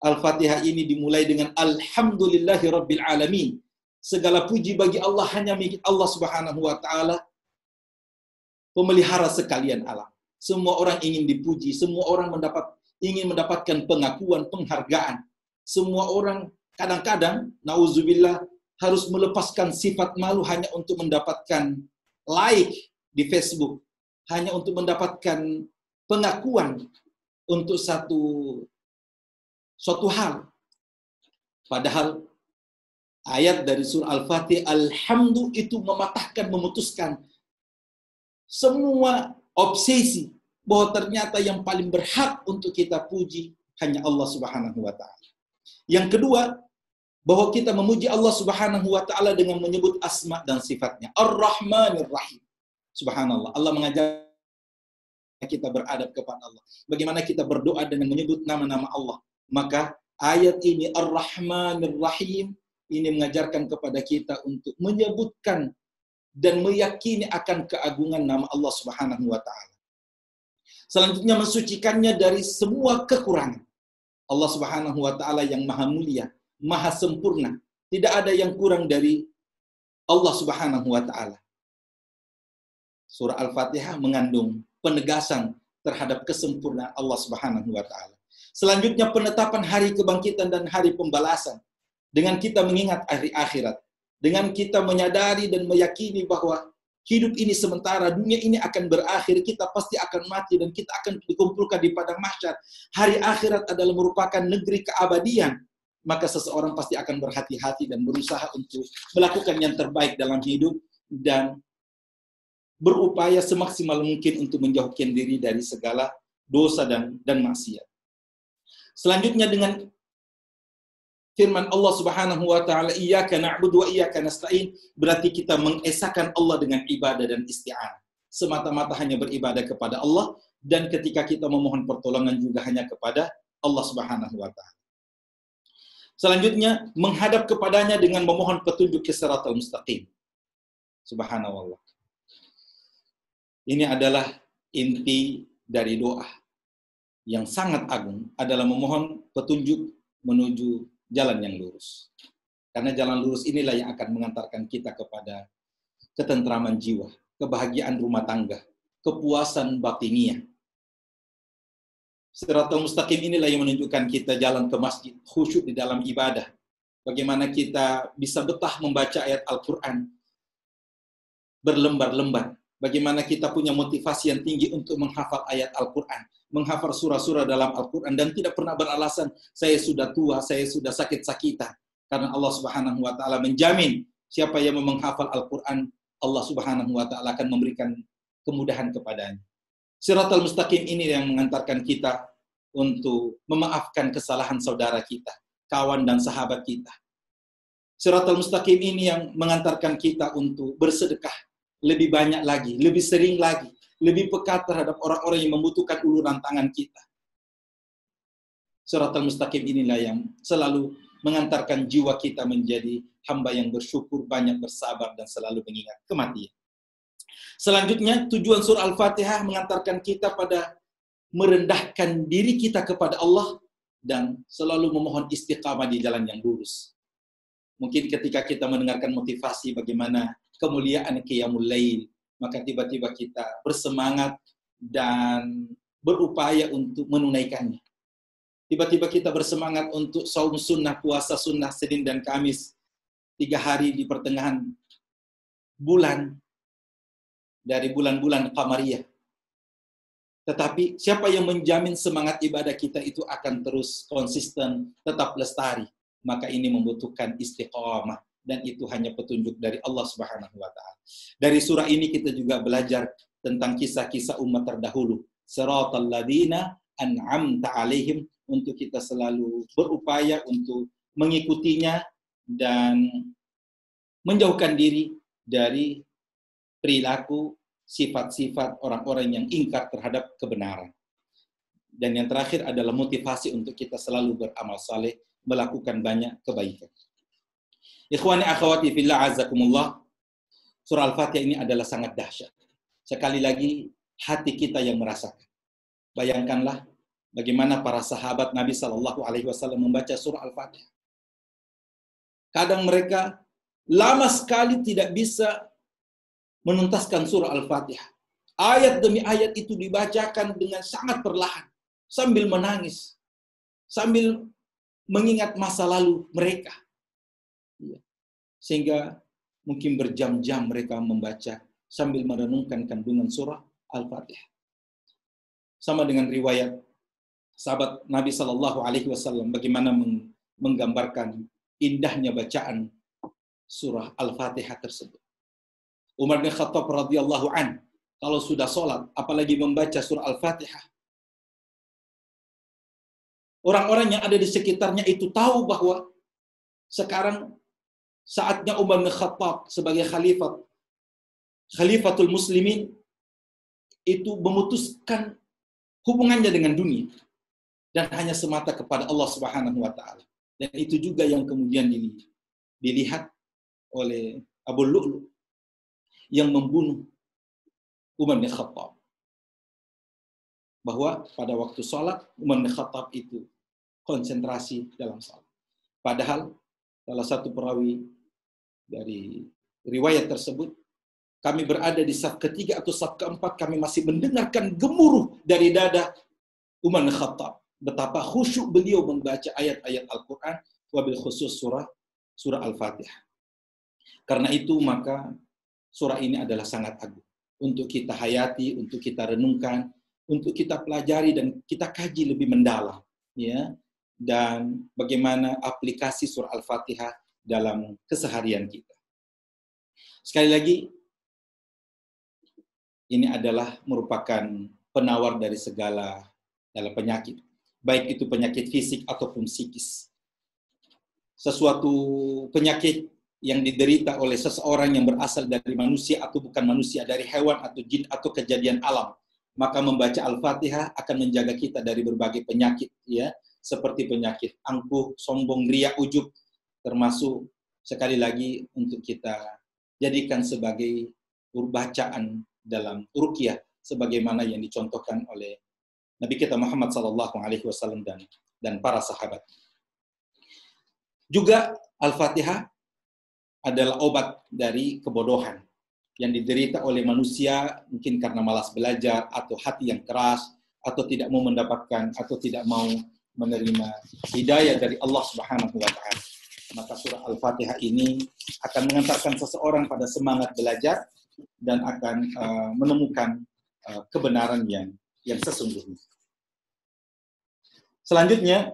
Al-Fatihah ini dimulai dengan Alhamdulillahi Rabbil Alamin. Segala puji bagi Allah hanya milik Allah Subhanahu wa taala, pemelihara sekalian alam. Semua orang ingin dipuji, semua orang ingin mendapatkan pengakuan, penghargaan. Semua orang kadang-kadang nauzubillah harus melepaskan sifat malu hanya untuk mendapatkan like di Facebook, hanya untuk mendapatkan pengakuan untuk suatu hal. Padahal ayat dari surah Al-Fatihah, Alhamdu, itu mematahkan, memutuskan semua obsesi bahwa ternyata yang paling berhak untuk kita puji hanya Allah Subhanahu wa taala. Yang kedua, bahwa kita memuji Allah Subhanahu wa taala dengan menyebut asma dan sifatnya. Ar-Rahmanir Rahim. Subhanallah. Allah mengajar kita beradab kepada Allah. Bagaimana kita berdoa dengan menyebut nama-nama Allah. Maka ayat ini Ar-Rahmanir Rahim ini mengajarkan kepada kita untuk menyebutkan dan meyakini akan keagungan nama Allah Subhanahu wa taala. Selanjutnya mensucikannya dari semua kekurangan. Allah Subhanahu wa taala yang maha mulia, maha sempurna. Tidak ada yang kurang dari Allah Subhanahu wa taala. Surah Al-Fatihah mengandung penegasan terhadap kesempurnaan Allah Subhanahu wa taala. Selanjutnya penetapan hari kebangkitan dan hari pembalasan. Dengan kita mengingat hari akhirat, dengan kita menyadari dan meyakini bahwa hidup ini sementara, dunia ini akan berakhir, kita pasti akan mati dan kita akan dikumpulkan di padang mahsyar. Hari akhirat adalah merupakan negeri keabadian. Maka seseorang pasti akan berhati-hati dan berusaha untuk melakukan yang terbaik dalam hidup dan berupaya semaksimal mungkin untuk menjauhkan diri dari segala dosa dan maksiat. Selanjutnya dengan firman Allah Subhanahu wa taala, iyyaka na'budu wa iyyaka nasta'in, berarti kita mengesahkan Allah dengan ibadah dan isti'anah. Semata-mata hanya beribadah kepada Allah, dan ketika kita memohon pertolongan juga hanya kepada Allah Subhanahu wa taala. Selanjutnya, menghadap kepadanya dengan memohon petunjuk ke siratal mustaqim. Subhanallah. Ini adalah inti dari doa yang sangat agung, adalah memohon petunjuk menuju jalan yang lurus. Karena jalan lurus inilah yang akan mengantarkan kita kepada ketentraman jiwa, kebahagiaan rumah tangga, kepuasan batiniah. Siratal mustaqim inilah yang menunjukkan kita jalan ke masjid, khusyuk di dalam ibadah. Bagaimana kita bisa betah membaca ayat Al-Quran berlembar-lembar. Bagaimana kita punya motivasi yang tinggi untuk menghafal ayat Al-Quran, menghafal surah-surah dalam Al-Quran, dan tidak pernah beralasan, saya sudah tua, saya sudah sakit-sakitan. Karena Allah Subhanahu wa Ta'ala menjamin siapa yang menghafal Al-Quran, Allah Subhanahu wa Ta'ala akan memberikan kemudahan kepadanya. Siratal mustaqim ini yang mengantarkan kita untuk memaafkan kesalahan saudara kita, kawan dan sahabat kita. Siratal mustaqim ini yang mengantarkan kita untuk bersedekah lebih banyak lagi, lebih sering lagi, lebih peka terhadap orang-orang yang membutuhkan uluran tangan kita. Siratal mustaqim inilah yang selalu mengantarkan jiwa kita menjadi hamba yang bersyukur, banyak bersabar, dan selalu mengingat kematian. Selanjutnya, tujuan surah Al-Fatihah mengantarkan kita pada merendahkan diri kita kepada Allah dan selalu memohon istiqamah di jalan yang lurus. Mungkin ketika kita mendengarkan motivasi bagaimana kemuliaan Qiyamul Lail, maka tiba-tiba kita bersemangat dan berupaya untuk menunaikannya. Tiba-tiba kita bersemangat untuk saum sunnah, puasa sunnah Senin dan Kamis, 3 hari di pertengahan bulan, dari bulan-bulan Qamariyah. Tetapi siapa yang menjamin semangat ibadah kita itu akan terus konsisten, tetap lestari? Maka ini membutuhkan istiqamah, dan itu hanya petunjuk dari Allah Subhanahu wa Ta'ala. Dari surah ini kita juga belajar tentang kisah-kisah umat terdahulu. Siratal ladzina an'amta 'alaihim, untuk kita selalu berupaya untuk mengikutinya dan menjauhkan diri dari perilaku, sifat-sifat orang-orang yang ingkar terhadap kebenaran. Dan yang terakhir adalah motivasi untuk kita selalu beramal saleh, melakukan banyak kebaikan. Ikhwani akhwati fillah azakumullah, surah Al-Fatihah ini adalah sangat dahsyat. Sekali lagi, hati kita yang merasakan. Bayangkanlah bagaimana para sahabat Nabi SAW membaca surah Al-Fatihah. Kadang mereka lama sekali tidak bisa menuntaskan surah Al-Fatihah. Ayat demi ayat itu dibacakan dengan sangat perlahan, sambil menangis, sambil mengingat masa lalu mereka. Sehingga mungkin berjam-jam mereka membaca sambil merenungkan kandungan surah Al-Fatihah. Sama dengan riwayat sahabat Nabi SAW bagaimana menggambarkan indahnya bacaan surah Al-Fatihah tersebut. Umar bin Khattab radhiyallahu an, kalau sudah sholat, apalagi membaca surah Al-Fatihah, orang-orang yang ada di sekitarnya itu tahu bahwa sekarang saatnya Umar bin Khattab sebagai khalifatul muslimin itu memutuskan hubungannya dengan dunia dan hanya semata kepada Allah Subhanahu wa Ta'ala. Dan itu juga yang kemudian dilihat oleh Abu Lu'lu yang membunuh Umar bin Khattab. Bahwa pada waktu sholat, Umar bin Khattab itu konsentrasi dalam sholat. Padahal salah satu perawi dari riwayat tersebut, kami berada di saf ketiga atau saf keempat, kami masih mendengarkan gemuruh dari dada Umar bin Khattab. Betapa khusyuk beliau membaca ayat-ayat Al-Quran, wabil khusus surah Al-Fatihah. Karena itu maka surah ini adalah sangat agung untuk kita hayati, untuk kita renungkan, untuk kita pelajari dan kita kaji lebih mendalam, ya. Dan bagaimana aplikasi surah Al-Fatihah dalam keseharian kita. Sekali lagi, ini adalah merupakan penawar dari segala penyakit, baik itu penyakit fisik ataupun psikis. Sesuatu penyakit yang diderita oleh seseorang yang berasal dari manusia atau bukan manusia, dari hewan atau jin atau kejadian alam, maka membaca Al-Fatihah akan menjaga kita dari berbagai penyakit, ya. seperti penyakit angkuh, sombong, riya, ujub, termasuk sekali lagi untuk kita jadikan sebagai bacaan dalam ruqyah sebagaimana yang dicontohkan oleh Nabi kita Muhammad SAW dan para sahabat. Juga Al-Fatihah adalah obat dari kebodohan yang diderita oleh manusia mungkin karena malas belajar atau hati yang keras atau tidak mau mendapatkan atau tidak mau menerima hidayah dari Allah Subhanahu wa taala. Maka surah Al-Fatihah ini akan mengantarkan seseorang pada semangat belajar dan akan menemukan kebenaran yang sesungguhnya. Selanjutnya,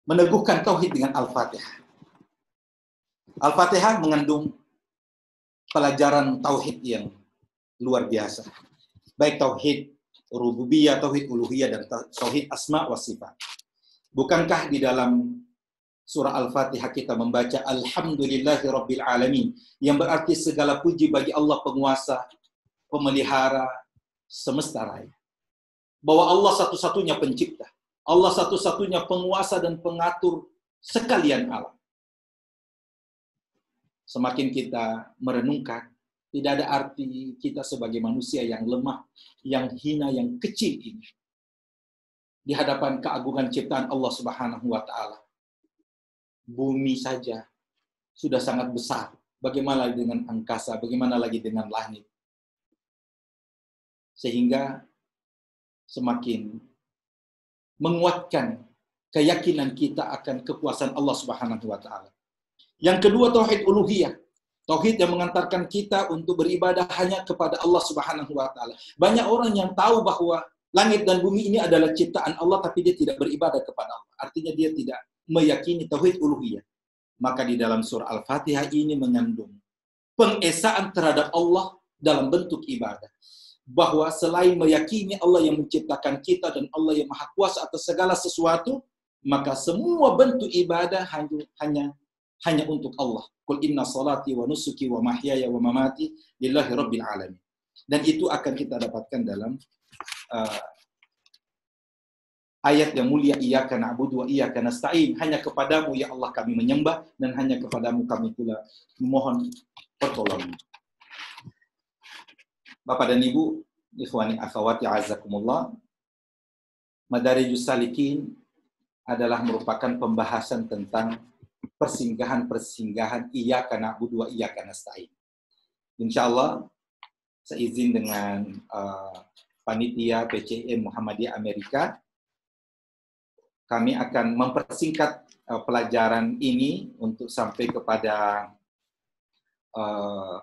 meneguhkan tauhid dengan Al-Fatihah. Al-Fatihah mengandung pelajaran tauhid yang luar biasa. Baik tauhid rububiyah, tauhid uluhiyah, dan tauhid asma wa sifat. Bukankah di dalam surah Al-Fatihah kita membaca Alhamdulillahi Rabbil Alamin, yang berarti segala puji bagi Allah penguasa, pemelihara semesta raya. Bahwa Allah satu-satunya pencipta, Allah satu-satunya penguasa dan pengatur sekalian alam. Semakin kita merenungkan, tidak ada arti kita sebagai manusia yang lemah, yang hina, yang kecil ini di hadapan keagungan ciptaan Allah Subhanahu wa taala. Bumi saja sudah sangat besar. Bagaimana lagi dengan angkasa, bagaimana lagi dengan langit. Sehingga semakin menguatkan keyakinan kita akan kekuasaan Allah Subhanahu wa taala. Yang kedua, tauhid uluhiyah. Tauhid yang mengantarkan kita untuk beribadah hanya kepada Allah Subhanahu wa taala. Banyak orang yang tahu bahwa langit dan bumi ini adalah ciptaan Allah, tapi dia tidak beribadah kepada Allah. Artinya dia tidak meyakini tauhid uluhiyah. Maka di dalam surah Al-Fatihah ini mengandung pengesaan terhadap Allah dalam bentuk ibadah. Bahwa selain meyakini Allah yang menciptakan kita dan Allah yang maha kuasa atas segala sesuatu, maka semua bentuk ibadah hanya untuk Allah. Qul inna salati wa nusuki wa mahyaya wa mamati lillahi rabbil alamin. Dan itu akan kita dapatkan dalam ayat yang mulia, iyyaka na'budu wa iyyaka nasta'in. Hanya kepadamu ya Allah kami menyembah, dan hanya kepadamu kami pula memohon pertolongan. Bapak dan Ibu, ikhwani akhwati azakumullah, Madarijus Salikin adalah merupakan pembahasan tentang persinggahan-persinggahan iyyaka na'budu wa iyyaka nasta'in. Insyaallah seizin dengan panitia PCM Muhammadiyah Amerika, kami akan mempersingkat pelajaran ini untuk sampai kepada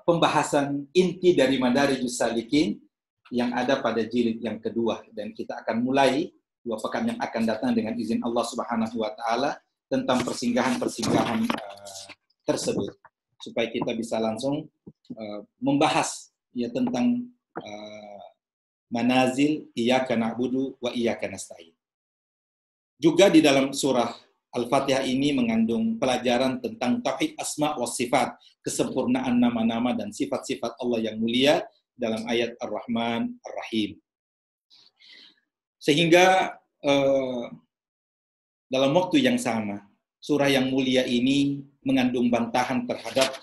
pembahasan inti dari Madarijus Salikin yang ada pada jilid yang kedua, dan kita akan mulai 2 pekan yang akan datang dengan izin Allah Subhanahu wa taala tentang persinggahan-persinggahan tersebut, supaya kita bisa langsung membahas ya tentang manazil iyyaka na'budu wa iyyaka nasta'in. Juga di dalam surah Al-Fatihah ini mengandung pelajaran tentang tauhid asma wa sifat, kesempurnaan nama-nama dan sifat-sifat Allah yang mulia dalam ayat Ar-Rahman Ar-Rahim. Sehingga dalam waktu yang sama, surah yang mulia ini mengandung bantahan terhadap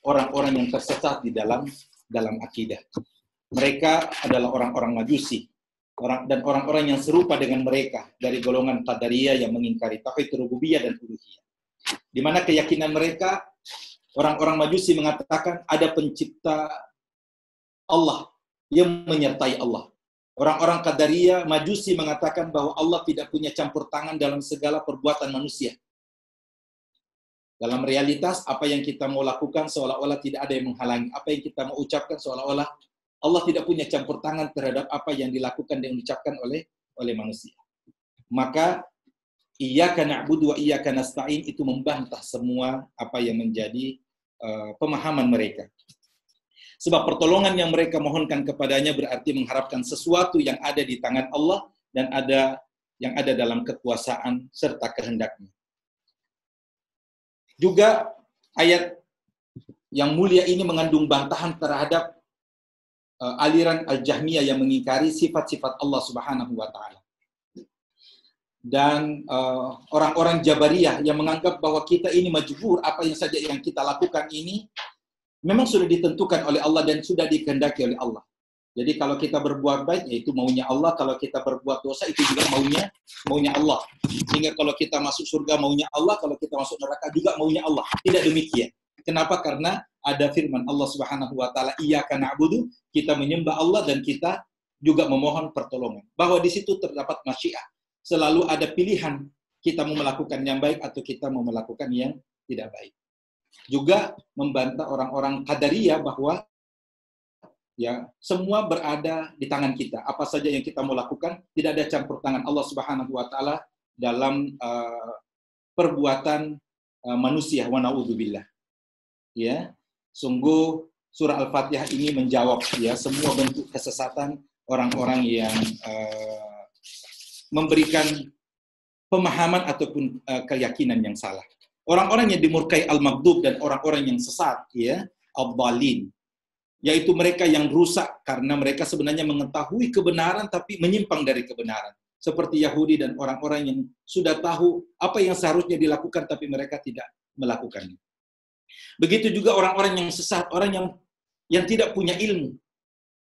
orang-orang yang tersesat di dalam akidah. Mereka adalah orang-orang Majusi, dan orang-orang yang serupa dengan mereka dari golongan Qadariyah yang mengingkari tauhid rububiyah dan uluhiyah. Di mana keyakinan mereka, orang-orang Majusi mengatakan ada pencipta Allah yang menyertai Allah. Orang-orang Qadariyah Majusi mengatakan bahwa Allah tidak punya campur tangan dalam segala perbuatan manusia. Dalam realitas, apa yang kita mau lakukan seolah-olah tidak ada yang menghalangi. Apa yang kita mau ucapkan seolah-olah Allah tidak punya campur tangan terhadap apa yang dilakukan dan diucapkan oleh manusia. Maka iyyaka na'budu wa iyyaka nasta'in itu membantah semua apa yang menjadi pemahaman mereka. Sebab pertolongan yang mereka mohonkan kepadanya berarti mengharapkan sesuatu yang ada di tangan Allah dan yang ada dalam kekuasaan serta kehendaknya. Juga ayat yang mulia ini mengandung bantahan terhadap aliran Al-Jahmiyah yang mengingkari sifat-sifat Allah Subhanahu wa taala. Dan orang-orang Jabariyah yang menganggap bahwa kita ini majbur, apa yang saja yang kita lakukan ini memang sudah ditentukan oleh Allah dan sudah dikehendaki oleh Allah. Jadi kalau kita berbuat baik, yaitu maunya Allah. Kalau kita berbuat dosa, itu juga maunya Allah. Sehingga kalau kita masuk surga, maunya Allah. Kalau kita masuk neraka, juga maunya Allah. Tidak demikian. Kenapa? Karena ada firman Allah Subhanahu wa taala, iyyaka na'budu, kita menyembah Allah dan kita juga memohon pertolongan. Bahwa di situ terdapat masyiah. Selalu ada pilihan, kita mau melakukan yang baik atau kita mau melakukan yang tidak baik. Juga membantah orang-orang Qadariyah bahwa ya, semua berada di tangan kita. Apa saja yang kita mau lakukan, tidak ada campur tangan Allah Subhanahu wa taala dalam perbuatan manusia. Wa na'udzubillah. Ya, sungguh surah Al-Fatihah ini menjawab ya semua bentuk kesesatan orang-orang yang memberikan pemahaman ataupun keyakinan yang salah. Orang-orang yang dimurkai al-maghdub dan orang-orang yang sesat, ya, ad-dhalin, yaitu mereka yang rusak karena mereka sebenarnya mengetahui kebenaran tapi menyimpang dari kebenaran. Seperti Yahudi dan orang-orang yang sudah tahu apa yang seharusnya dilakukan tapi mereka tidak melakukannya. Begitu juga orang-orang yang sesat, orang yang tidak punya ilmu.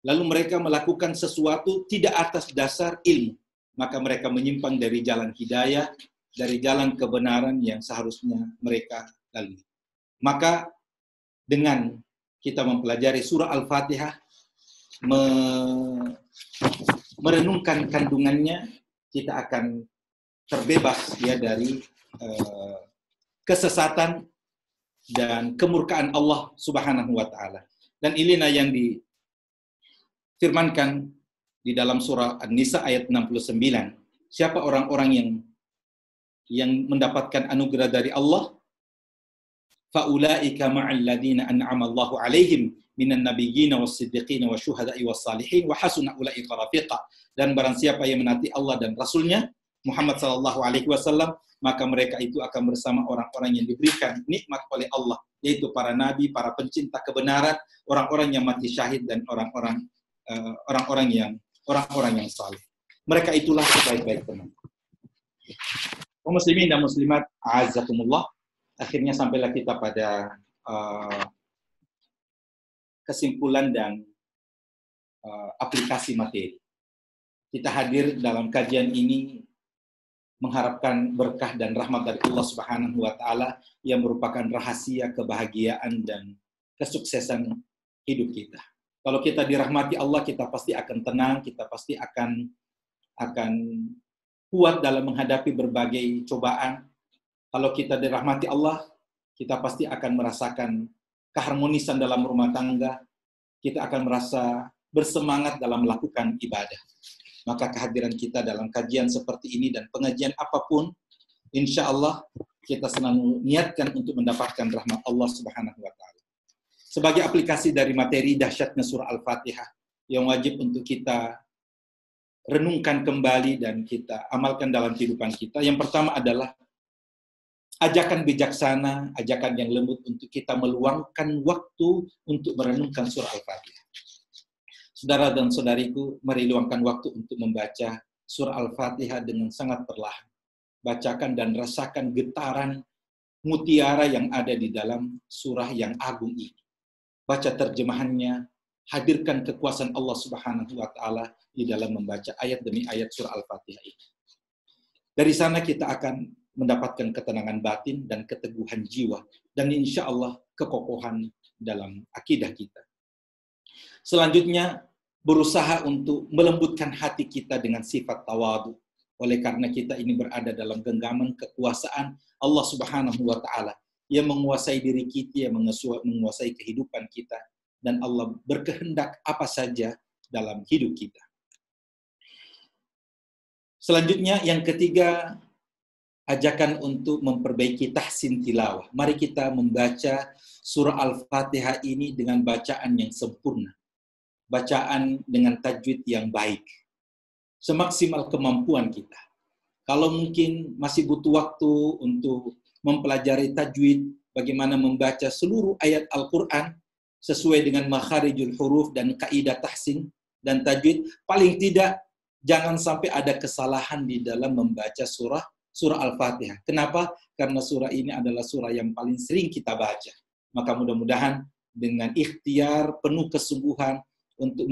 Lalu mereka melakukan sesuatu tidak atas dasar ilmu. Maka mereka menyimpang dari jalan hidayah, dari jalan kebenaran yang seharusnya mereka lalui. Maka dengan kita mempelajari surah Al-Fatihah, merenungkan kandungannya, kita akan terbebas ya dari kesesatan dan kemurkaan Allah Subhanahu wa taala. Dan inilah yang difirmankan di dalam surah An-Nisa ayat 69. Siapa orang-orang yang mendapatkan anugerah dari Allah? Faulaika ma'al ladzina an'ama Allahu 'alaihim minan nabiyyin was-siddiqin wasyuhada'i was-salihin wa hasuna ulaika rafiqa. Dan barang siapa yang menaati Allah dan Rasulnya Muhammad sallallahu alaihi wasallam, maka mereka itu akan bersama orang-orang yang diberikan nikmat oleh Allah, yaitu para nabi, para pencinta kebenaran, orang-orang yang mati syahid dan orang-orang yang saleh. Mereka itulah sebaik-baik teman. Kaum muslimin dan muslimat, a'azzakumullah. Akhirnya sampailah kita pada kesimpulan dan aplikasi materi. Kita hadir dalam kajian ini mengharapkan berkah dan rahmat dari Allah Subhanahu wa taala yang merupakan rahasia kebahagiaan dan kesuksesan hidup kita. Kalau kita dirahmati Allah, kita pasti akan tenang, kita pasti akan kuat dalam menghadapi berbagai cobaan. Kalau kita dirahmati Allah, kita pasti akan merasakan keharmonisan dalam rumah tangga, kita akan merasa bersemangat dalam melakukan ibadah. Maka kehadiran kita dalam kajian seperti ini dan pengajian apapun, insya Allah kita selalu niatkan untuk mendapatkan rahmat Allah Subhanahu wa taala. Sebagai aplikasi dari materi dahsyatnya surah Al-Fatihah yang wajib untuk kita renungkan kembali dan kita amalkan dalam kehidupan kita. Yang pertama adalah ajakan bijaksana, ajakan yang lembut untuk kita meluangkan waktu untuk merenungkan surah Al-Fatihah. Saudara dan saudariku, mari luangkan waktu untuk membaca surah Al-Fatihah dengan sangat perlahan. Bacakan dan rasakan getaran mutiara yang ada di dalam surah yang agung ini. Baca terjemahannya, hadirkan kekuasaan Allah Subhanahu wa taala di dalam membaca ayat demi ayat surah Al-Fatihah ini. Dari sana kita akan mendapatkan ketenangan batin dan keteguhan jiwa dan insya Allah kekokohan dalam akidah kita. Selanjutnya, berusaha untuk melembutkan hati kita dengan sifat tawadu. Oleh karena kita ini berada dalam genggaman kekuasaan Allah Subhanahu wa taala yang menguasai diri kita, yang menguasai kehidupan kita, dan Allah berkehendak apa saja dalam hidup kita. Selanjutnya, yang ketiga, ajakan untuk memperbaiki tahsin tilawah. Mari kita membaca surah Al-Fatihah ini dengan bacaan yang sempurna. Bacaan dengan tajwid yang baik. Semaksimal kemampuan kita. Kalau mungkin masih butuh waktu untuk mempelajari tajwid, bagaimana membaca seluruh ayat Al-Quran sesuai dengan makharijul huruf dan kaidah tahsin dan tajwid. Paling tidak jangan sampai ada kesalahan di dalam membaca surah Al-Fatihah. Kenapa? Karena surah ini adalah surah yang paling sering kita baca. Maka mudah-mudahan dengan ikhtiar penuh kesungguhan untuk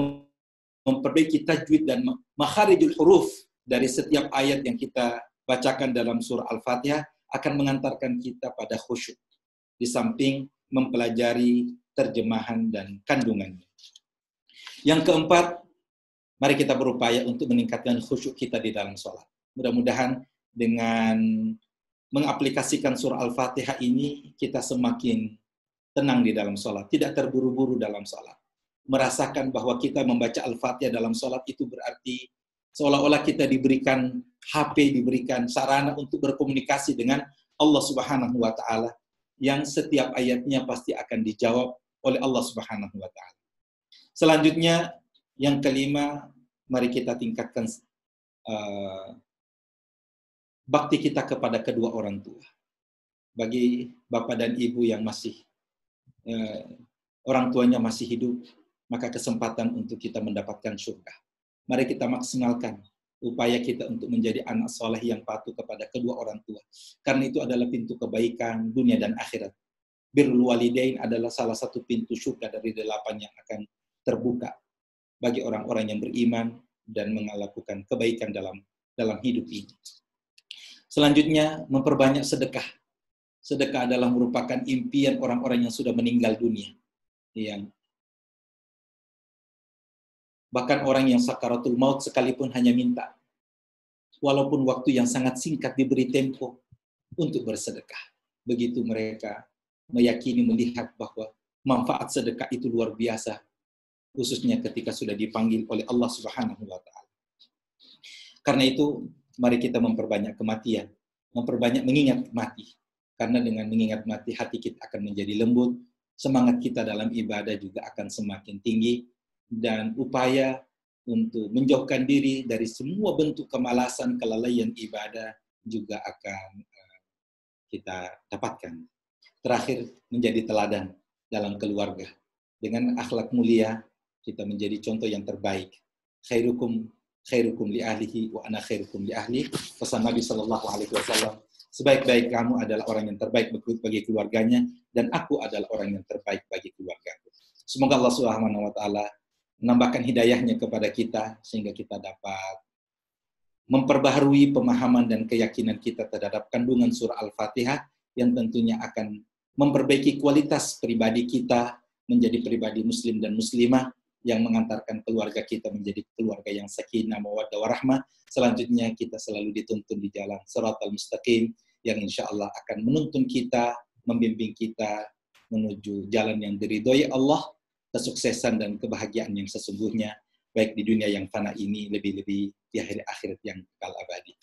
memperbaiki tajwid dan makharijul huruf dari setiap ayat yang kita bacakan dalam surah Al-Fatihah akan mengantarkan kita pada khusyuk. Di samping mempelajari terjemahan dan kandungannya. Yang keempat, mari kita berupaya untuk meningkatkan khusyuk kita di dalam sholat. Mudah-mudahan dengan mengaplikasikan surah Al-Fatihah ini, kita semakin tenang di dalam sholat, tidak terburu-buru dalam sholat. Merasakan bahwa kita membaca Al-Fatihah dalam sholat itu berarti seolah-olah kita diberikan HP, diberikan sarana untuk berkomunikasi dengan Allah Subhanahu wa Ta'ala, yang setiap ayatnya pasti akan dijawab oleh Allah Subhanahu wa Ta'ala. Selanjutnya, yang kelima, mari kita tingkatkan bakti kita kepada kedua orang tua. Bagi bapak dan ibu yang masih orang tuanya masih hidup, maka kesempatan untuk kita mendapatkan surga. Mari kita maksimalkan upaya kita untuk menjadi anak soleh yang patuh kepada kedua orang tua. Karena itu adalah pintu kebaikan dunia dan akhirat. Birrul walidain adalah salah satu pintu surga dari 8 yang akan terbuka bagi orang-orang yang beriman dan melakukan kebaikan dalam hidup ini. Selanjutnya, memperbanyak sedekah. Sedekah adalah merupakan impian orang-orang yang sudah meninggal dunia. Yang bahkan orang yang sakaratul maut sekalipun hanya minta, walaupun waktu yang sangat singkat diberi tempo untuk bersedekah. Begitu mereka meyakini, melihat bahwa manfaat sedekah itu luar biasa, khususnya ketika sudah dipanggil oleh Allah Subhanahu wa Ta'ala. Karena itu, mari kita memperbanyak kematian, memperbanyak mengingat mati. Karena dengan mengingat mati, hati kita akan menjadi lembut, semangat kita dalam ibadah juga akan semakin tinggi, dan upaya untuk menjauhkan diri dari semua bentuk kemalasan, kelalaian ibadah juga akan kita dapatkan. Terakhir, menjadi teladan dalam keluarga. Dengan akhlak mulia, kita menjadi contoh yang terbaik. Khairukum li ahlihi wa ana khairukum li ahli. Pesan Nabi sallallahu alaihi wasallam, sebaik-baik kamu adalah orang yang terbaik bagi keluarganya, dan aku adalah orang yang terbaik bagi keluargaku. Semoga Allah Subhanahu wa Ta'ala menambahkan hidayahnya kepada kita, sehingga kita dapat memperbaharui pemahaman dan keyakinan kita terhadap kandungan surah Al-Fatihah, yang tentunya akan memperbaiki kualitas pribadi kita menjadi pribadi muslim dan muslimah, yang mengantarkan keluarga kita menjadi keluarga yang sakinah, mawaddah, warahmah. Selanjutnya kita selalu dituntun di jalan Shiratal Mustaqim, yang insya Allah akan menuntun kita, membimbing kita menuju jalan yang diridhoi Allah, kesuksesan dan kebahagiaan yang sesungguhnya, baik di dunia yang fana ini, lebih-lebih di akhirat yang kekal abadi.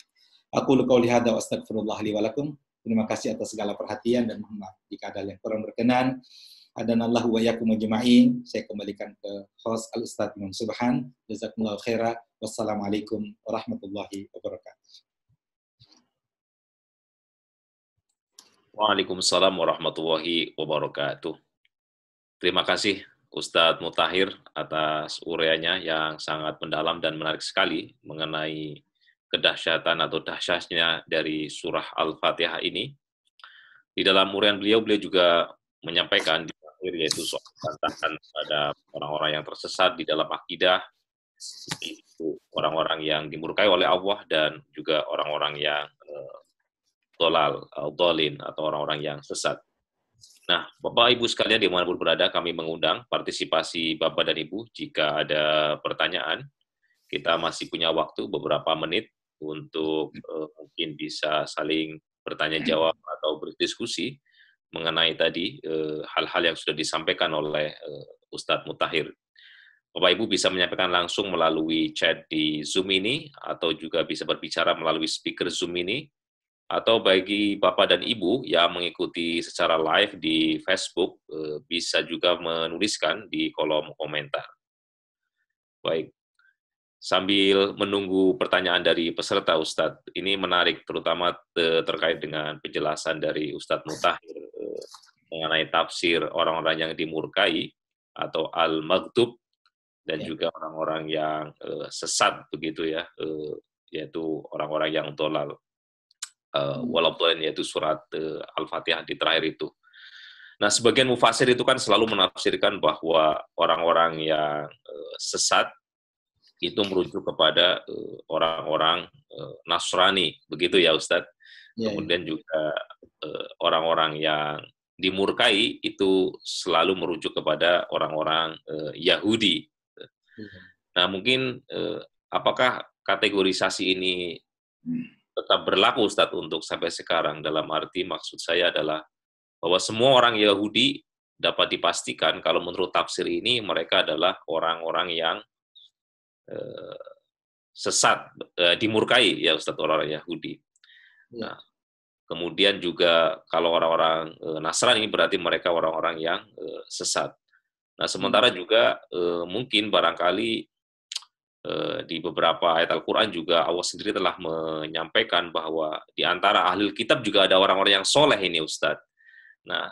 Aqulu qauli hadza wa astaghfirullah li wa lakum. Terima kasih atas segala perhatian, dan mohon maaf jika ada yang kurang berkenan. Adanallahu wa iyyakum ajma'in. Saya kembalikan ke host Al-Ustaz Imam Subhan. Jazakumullahu khaira. Wassalamualaikum warahmatullahi wabarakatuh. Waalaikumsalam warahmatullahi wabarakatuh. Terima kasih Ustadz Mutahhir atas uraiannya yang sangat mendalam dan menarik sekali mengenai kedahsyatan atau dahsyatnya dari surah Al-Fatihah ini. Di dalam uraian beliau juga menyampaikan di akhir, yaitu soal bantahan pada orang-orang yang tersesat di dalam akidah, itu orang-orang yang dimurkai oleh Allah, dan juga orang-orang yang dolin atau orang-orang yang sesat. Nah, Bapak Ibu sekalian dimanapun berada, kami mengundang partisipasi Bapak dan Ibu. Jika ada pertanyaan, kita masih punya waktu beberapa menit untuk mungkin bisa saling bertanya jawab atau berdiskusi mengenai tadi hal-hal yang sudah disampaikan oleh Ustadz Mutahhir. Bapak Ibu bisa menyampaikan langsung melalui chat di Zoom ini, atau juga bisa berbicara melalui speaker Zoom ini, atau bagi Bapak dan Ibu yang mengikuti secara live di Facebook, bisa juga menuliskan di kolom komentar. Baik, sambil menunggu pertanyaan dari peserta, Ustadz, ini menarik, terutama terkait dengan penjelasan dari Ustadz Mutahhir mengenai tafsir orang-orang yang dimurkai atau al-maghdub, dan juga orang-orang yang sesat begitu ya, yaitu orang-orang yang dolal. Walaupun yaitu surat Al-Fatihah di terakhir itu. Nah, sebagian mufasir itu kan selalu menafsirkan bahwa orang-orang yang sesat itu merujuk kepada orang-orang Nasrani, begitu ya Ustadz. Kemudian juga orang-orang yang dimurkai itu selalu merujuk kepada orang-orang Yahudi. Nah, mungkin apakah kategorisasi ini tetap berlaku Ustadz untuk sampai sekarang? Dalam arti maksud saya adalah bahwa semua orang Yahudi dapat dipastikan kalau menurut tafsir ini mereka adalah orang-orang yang sesat, dimurkai ya Ustadz, orang-orang Yahudi. Nah, kemudian juga kalau orang-orang Nasrani berarti mereka orang-orang yang sesat. Nah, sementara juga mungkin barangkali di beberapa ayat Al-Quran juga Allah sendiri telah menyampaikan bahwa di antara ahli kitab juga ada orang-orang yang soleh ini Ustadz. Nah,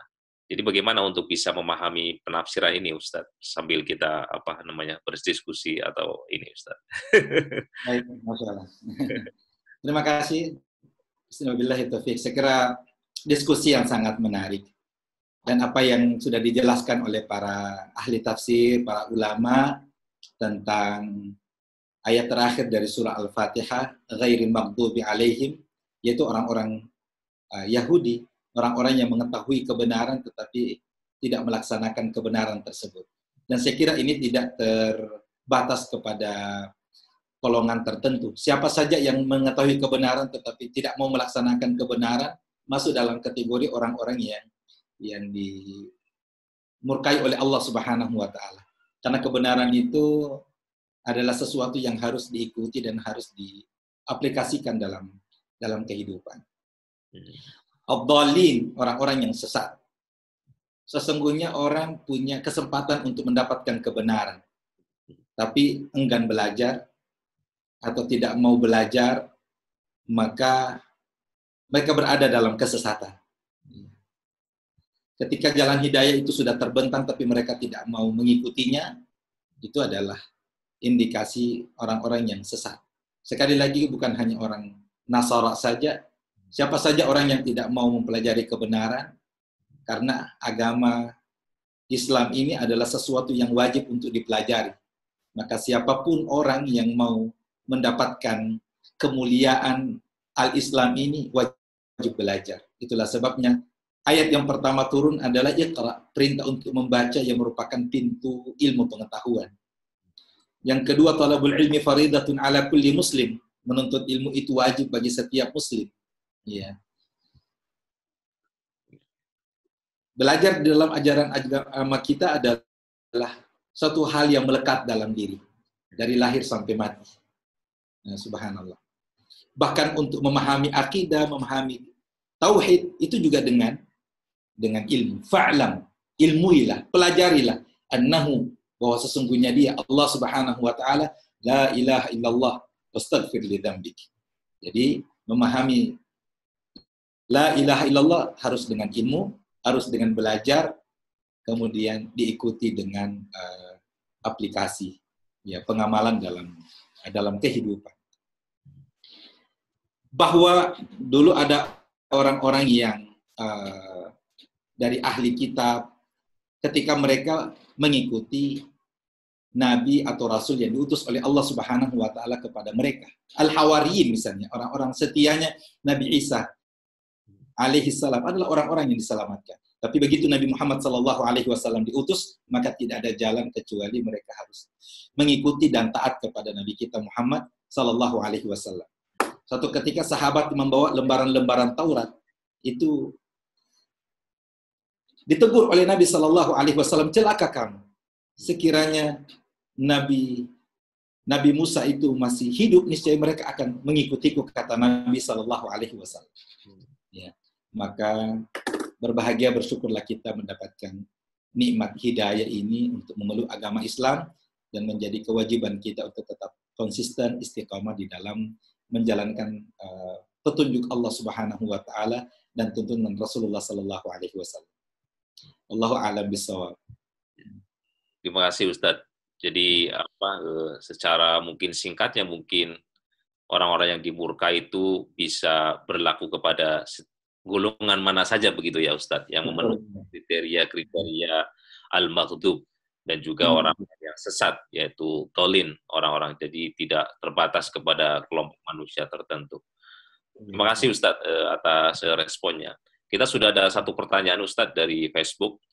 jadi bagaimana untuk bisa memahami penafsiran ini Ustadz sambil kita berdiskusi atau ini Ustadz? Baik, masalah. Terima kasih. Bismillahirrahmanirrahim. Taufik. Saya kira diskusi yang sangat menarik, dan apa yang sudah dijelaskan oleh para ahli tafsir, para ulama tentang ayat terakhir dari surah Al-Fatihah, ghairil maghdubi alaihim, yaitu orang-orang Yahudi, orang-orang yang mengetahui kebenaran tetapi tidak melaksanakan kebenaran tersebut. Dan saya kira ini tidak terbatas kepada golongan tertentu. Siapa saja yang mengetahui kebenaran tetapi tidak mau melaksanakan kebenaran masuk dalam kategori orang-orang yang dimurkai oleh Allah Subhanahu wa taala. Karena kebenaran itu adalah sesuatu yang harus diikuti dan harus diaplikasikan dalam kehidupan. Ad-dallin, orang-orang yang sesat. Sesungguhnya orang punya kesempatan untuk mendapatkan kebenaran, tapi enggan belajar atau tidak mau belajar, maka mereka berada dalam kesesatan. Ketika jalan hidayah itu sudah terbentang tapi mereka tidak mau mengikutinya, itu adalah indikasi orang-orang yang sesat. Sekali lagi bukan hanya orang Nasara saja, siapa saja orang yang tidak mau mempelajari kebenaran, karena agama Islam ini adalah sesuatu yang wajib untuk dipelajari. Maka siapapun orang yang mau mendapatkan kemuliaan al-Islam ini wajib belajar. Itulah sebabnya ayat yang pertama turun adalah Iqra, perintah untuk membaca yang merupakan pintu ilmu pengetahuan. Yang kedua, talabul ilmi faridatun ala kulli muslim, menuntut ilmu itu wajib bagi setiap muslim. Ya. Belajar di dalam ajaran agama kita adalah satu hal yang melekat dalam diri dari lahir sampai mati. Nah, subhanallah. Bahkan untuk memahami akidah, memahami tauhid itu juga dengan ilmu. Fa'lam, ilmuilah, pelajarilah annahu, bahwa sesungguhnya dia Allah Subhanahu wa taala la ilaha illallah wastaghfir li dzambik. Jadi memahami la ilaha illallah harus dengan ilmu, harus dengan belajar, kemudian diikuti dengan aplikasi, ya, pengamalan dalam kehidupan. Bahwa dulu ada orang-orang yang dari ahli kitab, ketika mereka mengikuti nabi atau rasul yang diutus oleh Allah Subhanahu wa taala kepada mereka. Al-Hawariyin misalnya, orang-orang setianya Nabi Isa alaihi salam adalah orang-orang yang diselamatkan. Tapi begitu Nabi Muhammad sallallahu alaihi wasallam diutus, maka tidak ada jalan kecuali mereka harus mengikuti dan taat kepada Nabi kita Muhammad sallallahu alaihi wasallam. Suatu ketika sahabat membawa lembaran-lembaran Taurat, itu ditegur oleh Nabi sallallahu alaihi wasallam, celaka kamu. Sekiranya Nabi Musa itu masih hidup, niscaya mereka akan mengikutiku, kata Nabi sallallahu alaihi wasallam. Ya, maka berbahagia, bersyukurlah kita mendapatkan nikmat hidayah ini untuk memeluk agama Islam, dan menjadi kewajiban kita untuk tetap konsisten istiqamah di dalam menjalankan petunjuk Allah Subhanahu wa taala dan tuntunan Rasulullah sallallahu alaihi wasallam. Allahu a'lam bishawab. Terima kasih Ustadz. Jadi secara mungkin singkatnya mungkin orang-orang yang dimurkai itu bisa berlaku kepada golongan mana saja begitu ya Ustadz, yang memenuhi kriteria al-maghdub, dan juga orang yang sesat yaitu tolin orang-orang, jadi tidak terbatas kepada kelompok manusia tertentu. Terima kasih Ustadz atas responnya. Kita sudah ada satu pertanyaan Ustadz dari Facebook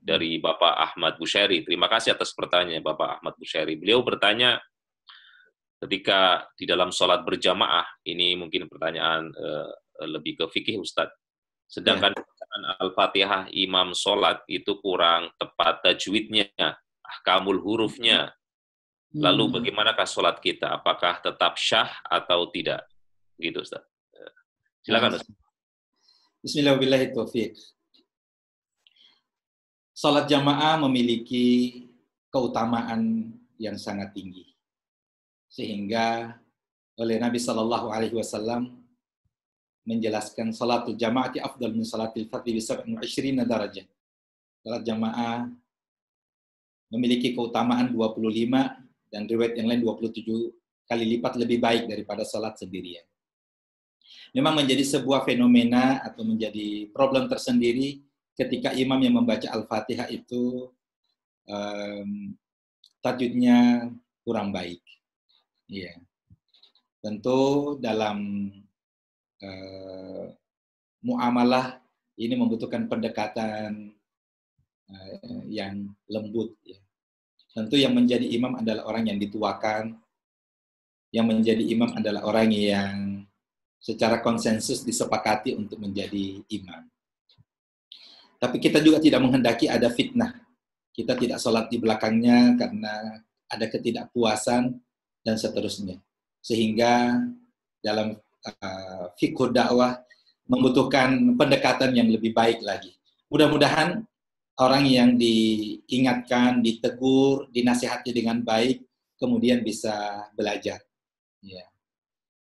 dari Bapak Ahmad Bushairi. Terima kasih atas pertanyaannya Bapak Ahmad Bushairi. Beliau bertanya, ketika di dalam sholat berjamaah, ini mungkin pertanyaan lebih ke fikih Ustadz, sedangkan bacaan Al-Fatihah imam sholat itu kurang tepat tajwidnya, ahkamul hurufnya, lalu bagaimanakah sholat kita? Apakah tetap syah atau tidak? Gitu Ustadz. Silakan Ustadz. Bismillahirrahmanirrahim. Salat jamaah memiliki keutamaan yang sangat tinggi, sehingga oleh Nabi Shallallahu Alaihi Wasallam menjelaskan salatul jamaati afdal min salatil fardhi bi 27 darajah. Salat jamaah memiliki keutamaan 25 dan riwayat yang lain 27 kali lipat lebih baik daripada salat sendirian. Memang menjadi sebuah fenomena atau menjadi problem tersendiri ketika imam yang membaca Al-Fatihah itu tajwidnya kurang baik. Ya. Tentu dalam muamalah ini membutuhkan pendekatan yang lembut. Ya. Tentu yang menjadi imam adalah orang yang dituakan, yang menjadi imam adalah orang yang secara konsensus disepakati untuk menjadi imam. Tapi kita juga tidak menghendaki ada fitnah. Kita tidak sholat di belakangnya karena ada ketidakpuasan dan seterusnya. Sehingga dalam fikih dakwah membutuhkan pendekatan yang lebih baik lagi. Mudah-mudahan orang yang diingatkan, ditegur, dinasihati dengan baik, kemudian bisa belajar. Ya.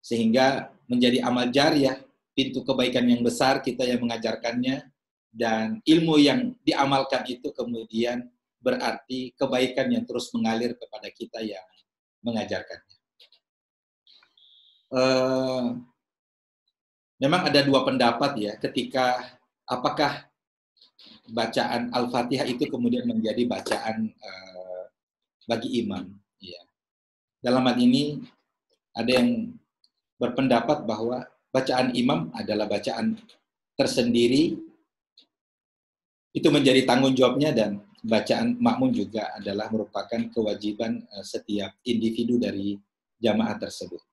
Sehingga menjadi amal jariyah, pintu kebaikan yang besar kita yang mengajarkannya, dan ilmu yang diamalkan itu kemudian berarti kebaikan yang terus mengalir kepada kita yang mengajarkannya. Memang ada dua pendapat ya, ketika apakah bacaan Al-Fatihah itu kemudian menjadi bacaan bagi imam. Ya. Dalam hal ini ada yang berpendapat bahwa bacaan imam adalah bacaan tersendiri, itu menjadi tanggung jawabnya, dan bacaan makmum juga adalah merupakan kewajiban setiap individu dari jamaah tersebut.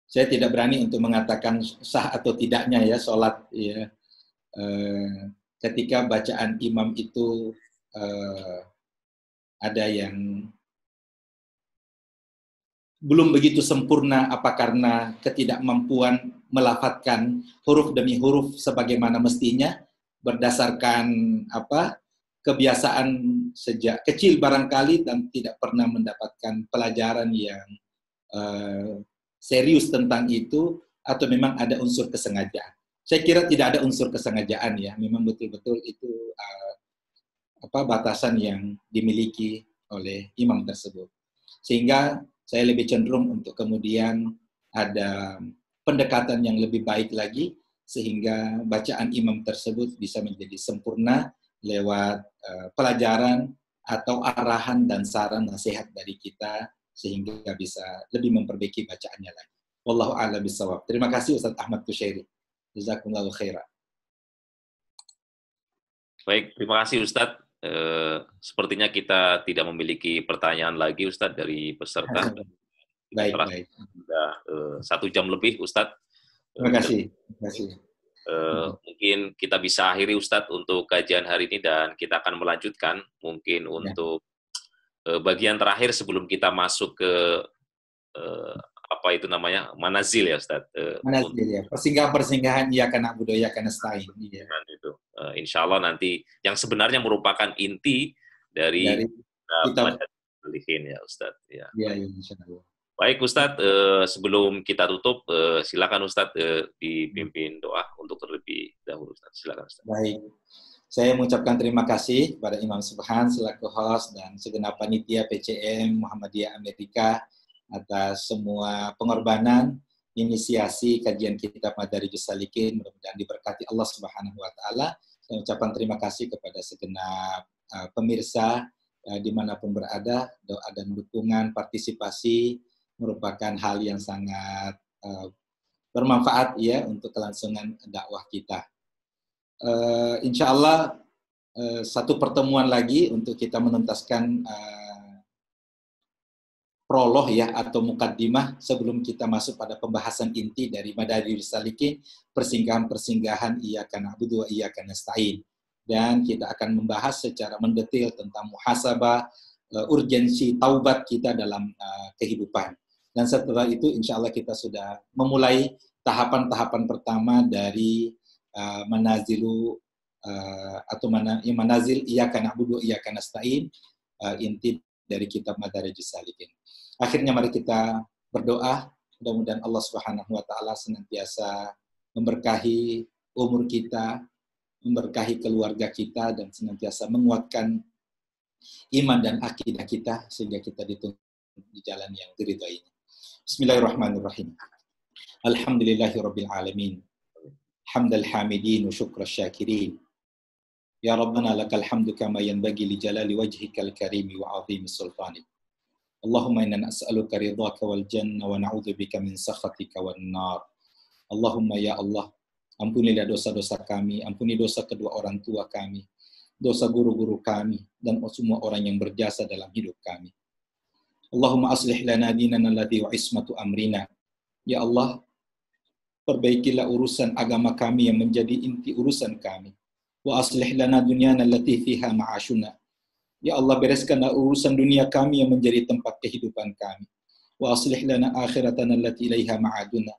Saya tidak berani untuk mengatakan sah atau tidaknya ya sholat ya, ketika bacaan imam itu ada yang belum begitu sempurna, apa karena ketidakmampuan melafadzkan huruf demi huruf sebagaimana mestinya berdasarkan kebiasaan sejak kecil barangkali dan tidak pernah mendapatkan pelajaran yang serius tentang itu, atau memang ada unsur kesengajaan. Saya kira tidak ada unsur kesengajaan ya, memang betul-betul itu batasan yang dimiliki oleh imam tersebut. Sehingga saya lebih cenderung untuk kemudian ada pendekatan yang lebih baik lagi, sehingga bacaan imam tersebut bisa menjadi sempurna lewat pelajaran atau arahan dan saran nasihat dari kita, sehingga bisa lebih memperbaiki bacaannya lagi. Wallahu a'lam bishawab. Terima kasih Ustaz Ahmad Bushairi. Jazakumullahu khairan. Baik, terima kasih Ustadz. Sepertinya kita tidak memiliki pertanyaan lagi Ustadz dari peserta. Baik. Sudah 1 jam lebih Ustadz. Terima kasih. Mungkin kita bisa akhiri Ustadz untuk kajian hari ini, dan kita akan melanjutkan mungkin untuk bagian terakhir sebelum kita masuk ke manazil ya Ustadz. Manazil ya, persinggahan-persinggahan ya karena budaya karena stain. Iya. Itu. Insya Allah nanti yang sebenarnya merupakan inti dari kitab ya Ustadz. Ya. Iya, insya Allah. Baik Ustadz, sebelum kita tutup, silakan Ustadz dipimpin doa untuk terlebih dahulu. Ustadz. Silakan Ustadz. Baik, saya mengucapkan terima kasih kepada Imam Subhan selaku host dan segenap panitia PCM Muhammadiyah Amerika atas semua pengorbanan, inisiasi kajian kitab Madarijus Salikin, mudah-mudahan diberkati Allah Subhanahu wa taala. Saya ucapkan terima kasih kepada segenap pemirsa dimanapun berada. Doa dan dukungan partisipasi merupakan hal yang sangat bermanfaat ya untuk kelangsungan dakwah kita. Insya Allah satu pertemuan lagi untuk kita menuntaskan prolog ya atau mukaddimah sebelum kita masuk pada pembahasan inti dari Madarijus Salikin, persinggahan-persinggahan Iyyaka na'budu wa iyyaka nasta'in. Dan kita akan membahas secara mendetail tentang muhasabah, urgensi taubat kita dalam kehidupan. Dan setelah itu insya Allah kita sudah memulai tahapan-tahapan pertama dari manazilu atau manazil Iyyaka na'budu wa iyyaka nasta'in, inti dari kitab Madarijus Salikin. Akhirnya mari kita berdoa, mudah-mudahan Allah Subhanahu wa taala senantiasa memberkahi umur kita, memberkahi keluarga kita dan senantiasa menguatkan iman dan akidah kita sehingga kita dituntun di jalan yang diridhai. Bismillahirrahmanirrahim. Alhamdulillahirabbil alamin. Hamdal hamidin wa syukra syakirin. Ya Rabbana lakal hamdu kama yanbaghi li jalali wajhikal karimi wa 'azimi sultanik. Allahumma inna nas'aluka ridhaka wal janna wa na'udzubika min sakhatika wan nar. Allahumma ya Allah, ampunilah dosa-dosa kami, ampuni dosa kedua orang tua kami, dosa guru-guru kami, dan semua orang yang berjasa dalam hidup kami. Allahumma aslih lana dinana alladhi wa ismatu amrina. Ya Allah, perbaikilah urusan agama kami yang menjadi inti urusan kami. Wa aslih lana dunyana allati fiha ma'ashuna. Ya Allah, bereskanlah urusan dunia kami yang menjadi tempat kehidupan kami. Wa aslih lana akhiratana allati ilaiha ma'aduna.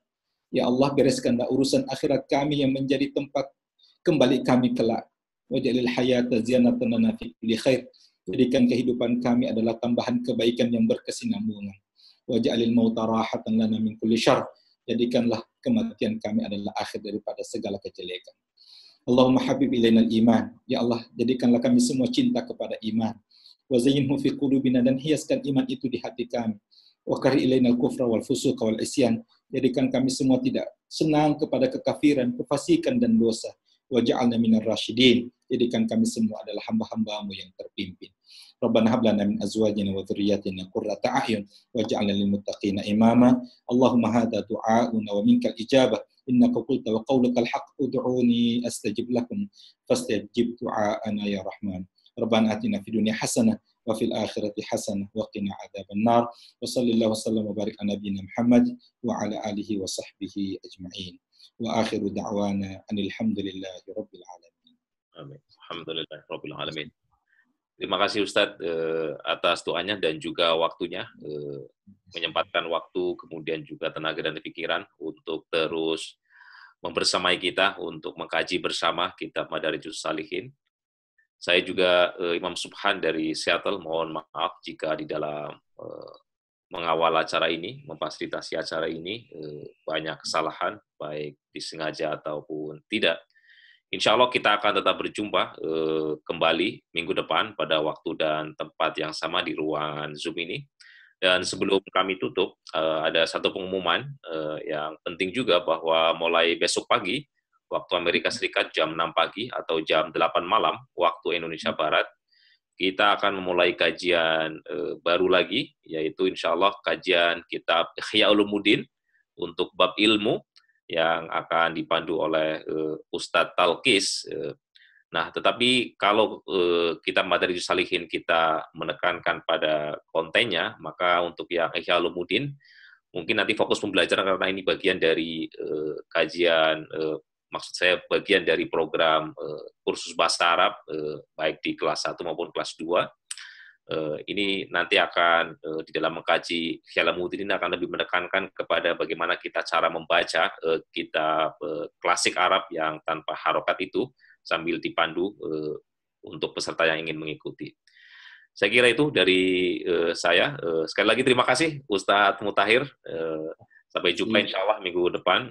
Ya Allah, bereskanlah urusan akhirat kami yang menjadi tempat kembali kami kelak. Waj'alil hayata ziyadatan lana fi kulli khair. Jadikan kehidupan kami adalah tambahan kebaikan yang berkesinambungan. Waj'alil mauta rahatan lana min kulli syarr. Jadikanlah kematian kami adalah akhir daripada segala kejelekan. Allahumma habib ilainal iman. Ya Allah, jadikanlah kami semua cinta kepada iman. Wa zayyinhu fi qulubina, dan hiaskan iman itu di hati kami. Wa kari ilainal kufra wal fusuq wal isyan. Jadikan kami semua tidak senang kepada kekafiran, kefasikan dan dosa. Wa ja'alna minar rasyidin. Jadikan kami semua adalah hamba-hambamu yang terpimpin. Rabbana hab lana min azwajina wa dhurriyyatina qurrata a'yun waj'alna lil muttaqina imama. Allahumma hadha du'auna wa minkal ijabah. Innaka qulta wa qawlukal haqq ud'uni astajib lakum fastajib du'aana ya Rahman. Rabbana atina fid dunya hasanah wa fil akhirati hasanah wa qina adzaban nar. Wa sallallahu wasallam wa barik ala nabiyyina Muhammad wa ala alihi wa sahbihi ajma'in. Wa akhiru da'wana anil hamdulillahi rabbil alamin. Amin. Alhamdulillahirabbil alamin. Terima kasih Ustadz atas doanya dan juga waktunya, menyempatkan waktu, kemudian juga tenaga dan pikiran untuk terus membersamai kita untuk mengkaji bersama kitab Madarijus Salikin. Saya juga Imam Subhan dari Seattle, mohon maaf jika di dalam mengawal acara ini, memfasilitasi acara ini, banyak kesalahan, baik disengaja ataupun tidak. Insya Allah kita akan tetap berjumpa kembali minggu depan pada waktu dan tempat yang sama di ruangan Zoom ini. Dan sebelum kami tutup, ada satu pengumuman yang penting juga bahwa mulai besok pagi, waktu Amerika Serikat jam 6 pagi atau jam 8 malam, waktu Indonesia Barat, kita akan memulai kajian baru lagi, yaitu insya Allah kajian kitab Ihya Ulumuddin untuk bab ilmu, yang akan dipandu oleh Ustadz Talkis. Nah, tetapi kalau kita Madarijus Salikin kita menekankan pada kontennya, maka untuk yang Ihya Ulumuddin, mungkin nanti fokus pembelajaran karena ini bagian dari kajian, maksud saya bagian dari program kursus bahasa Arab, baik di kelas 1 maupun kelas 2. Ini nanti akan di dalam mengkaji Ihya Ulumuddin ini akan lebih menekankan kepada bagaimana kita cara membaca kitab klasik Arab yang tanpa harokat itu sambil dipandu untuk peserta yang ingin mengikuti. Saya kira itu dari saya. Sekali lagi terima kasih Ustadz Mutahir. Sampai jumpa insya Allah minggu depan.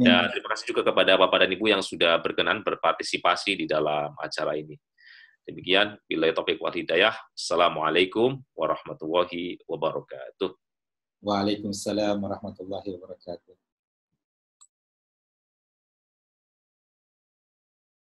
Dan terima kasih juga kepada Bapak dan Ibu yang sudah berkenan berpartisipasi di dalam acara ini. Demikian, billahi taufiq wal hidayah. Assalamualaikum warahmatullahi wabarakatuh. Waalaikumsalam warahmatullahi wabarakatuh.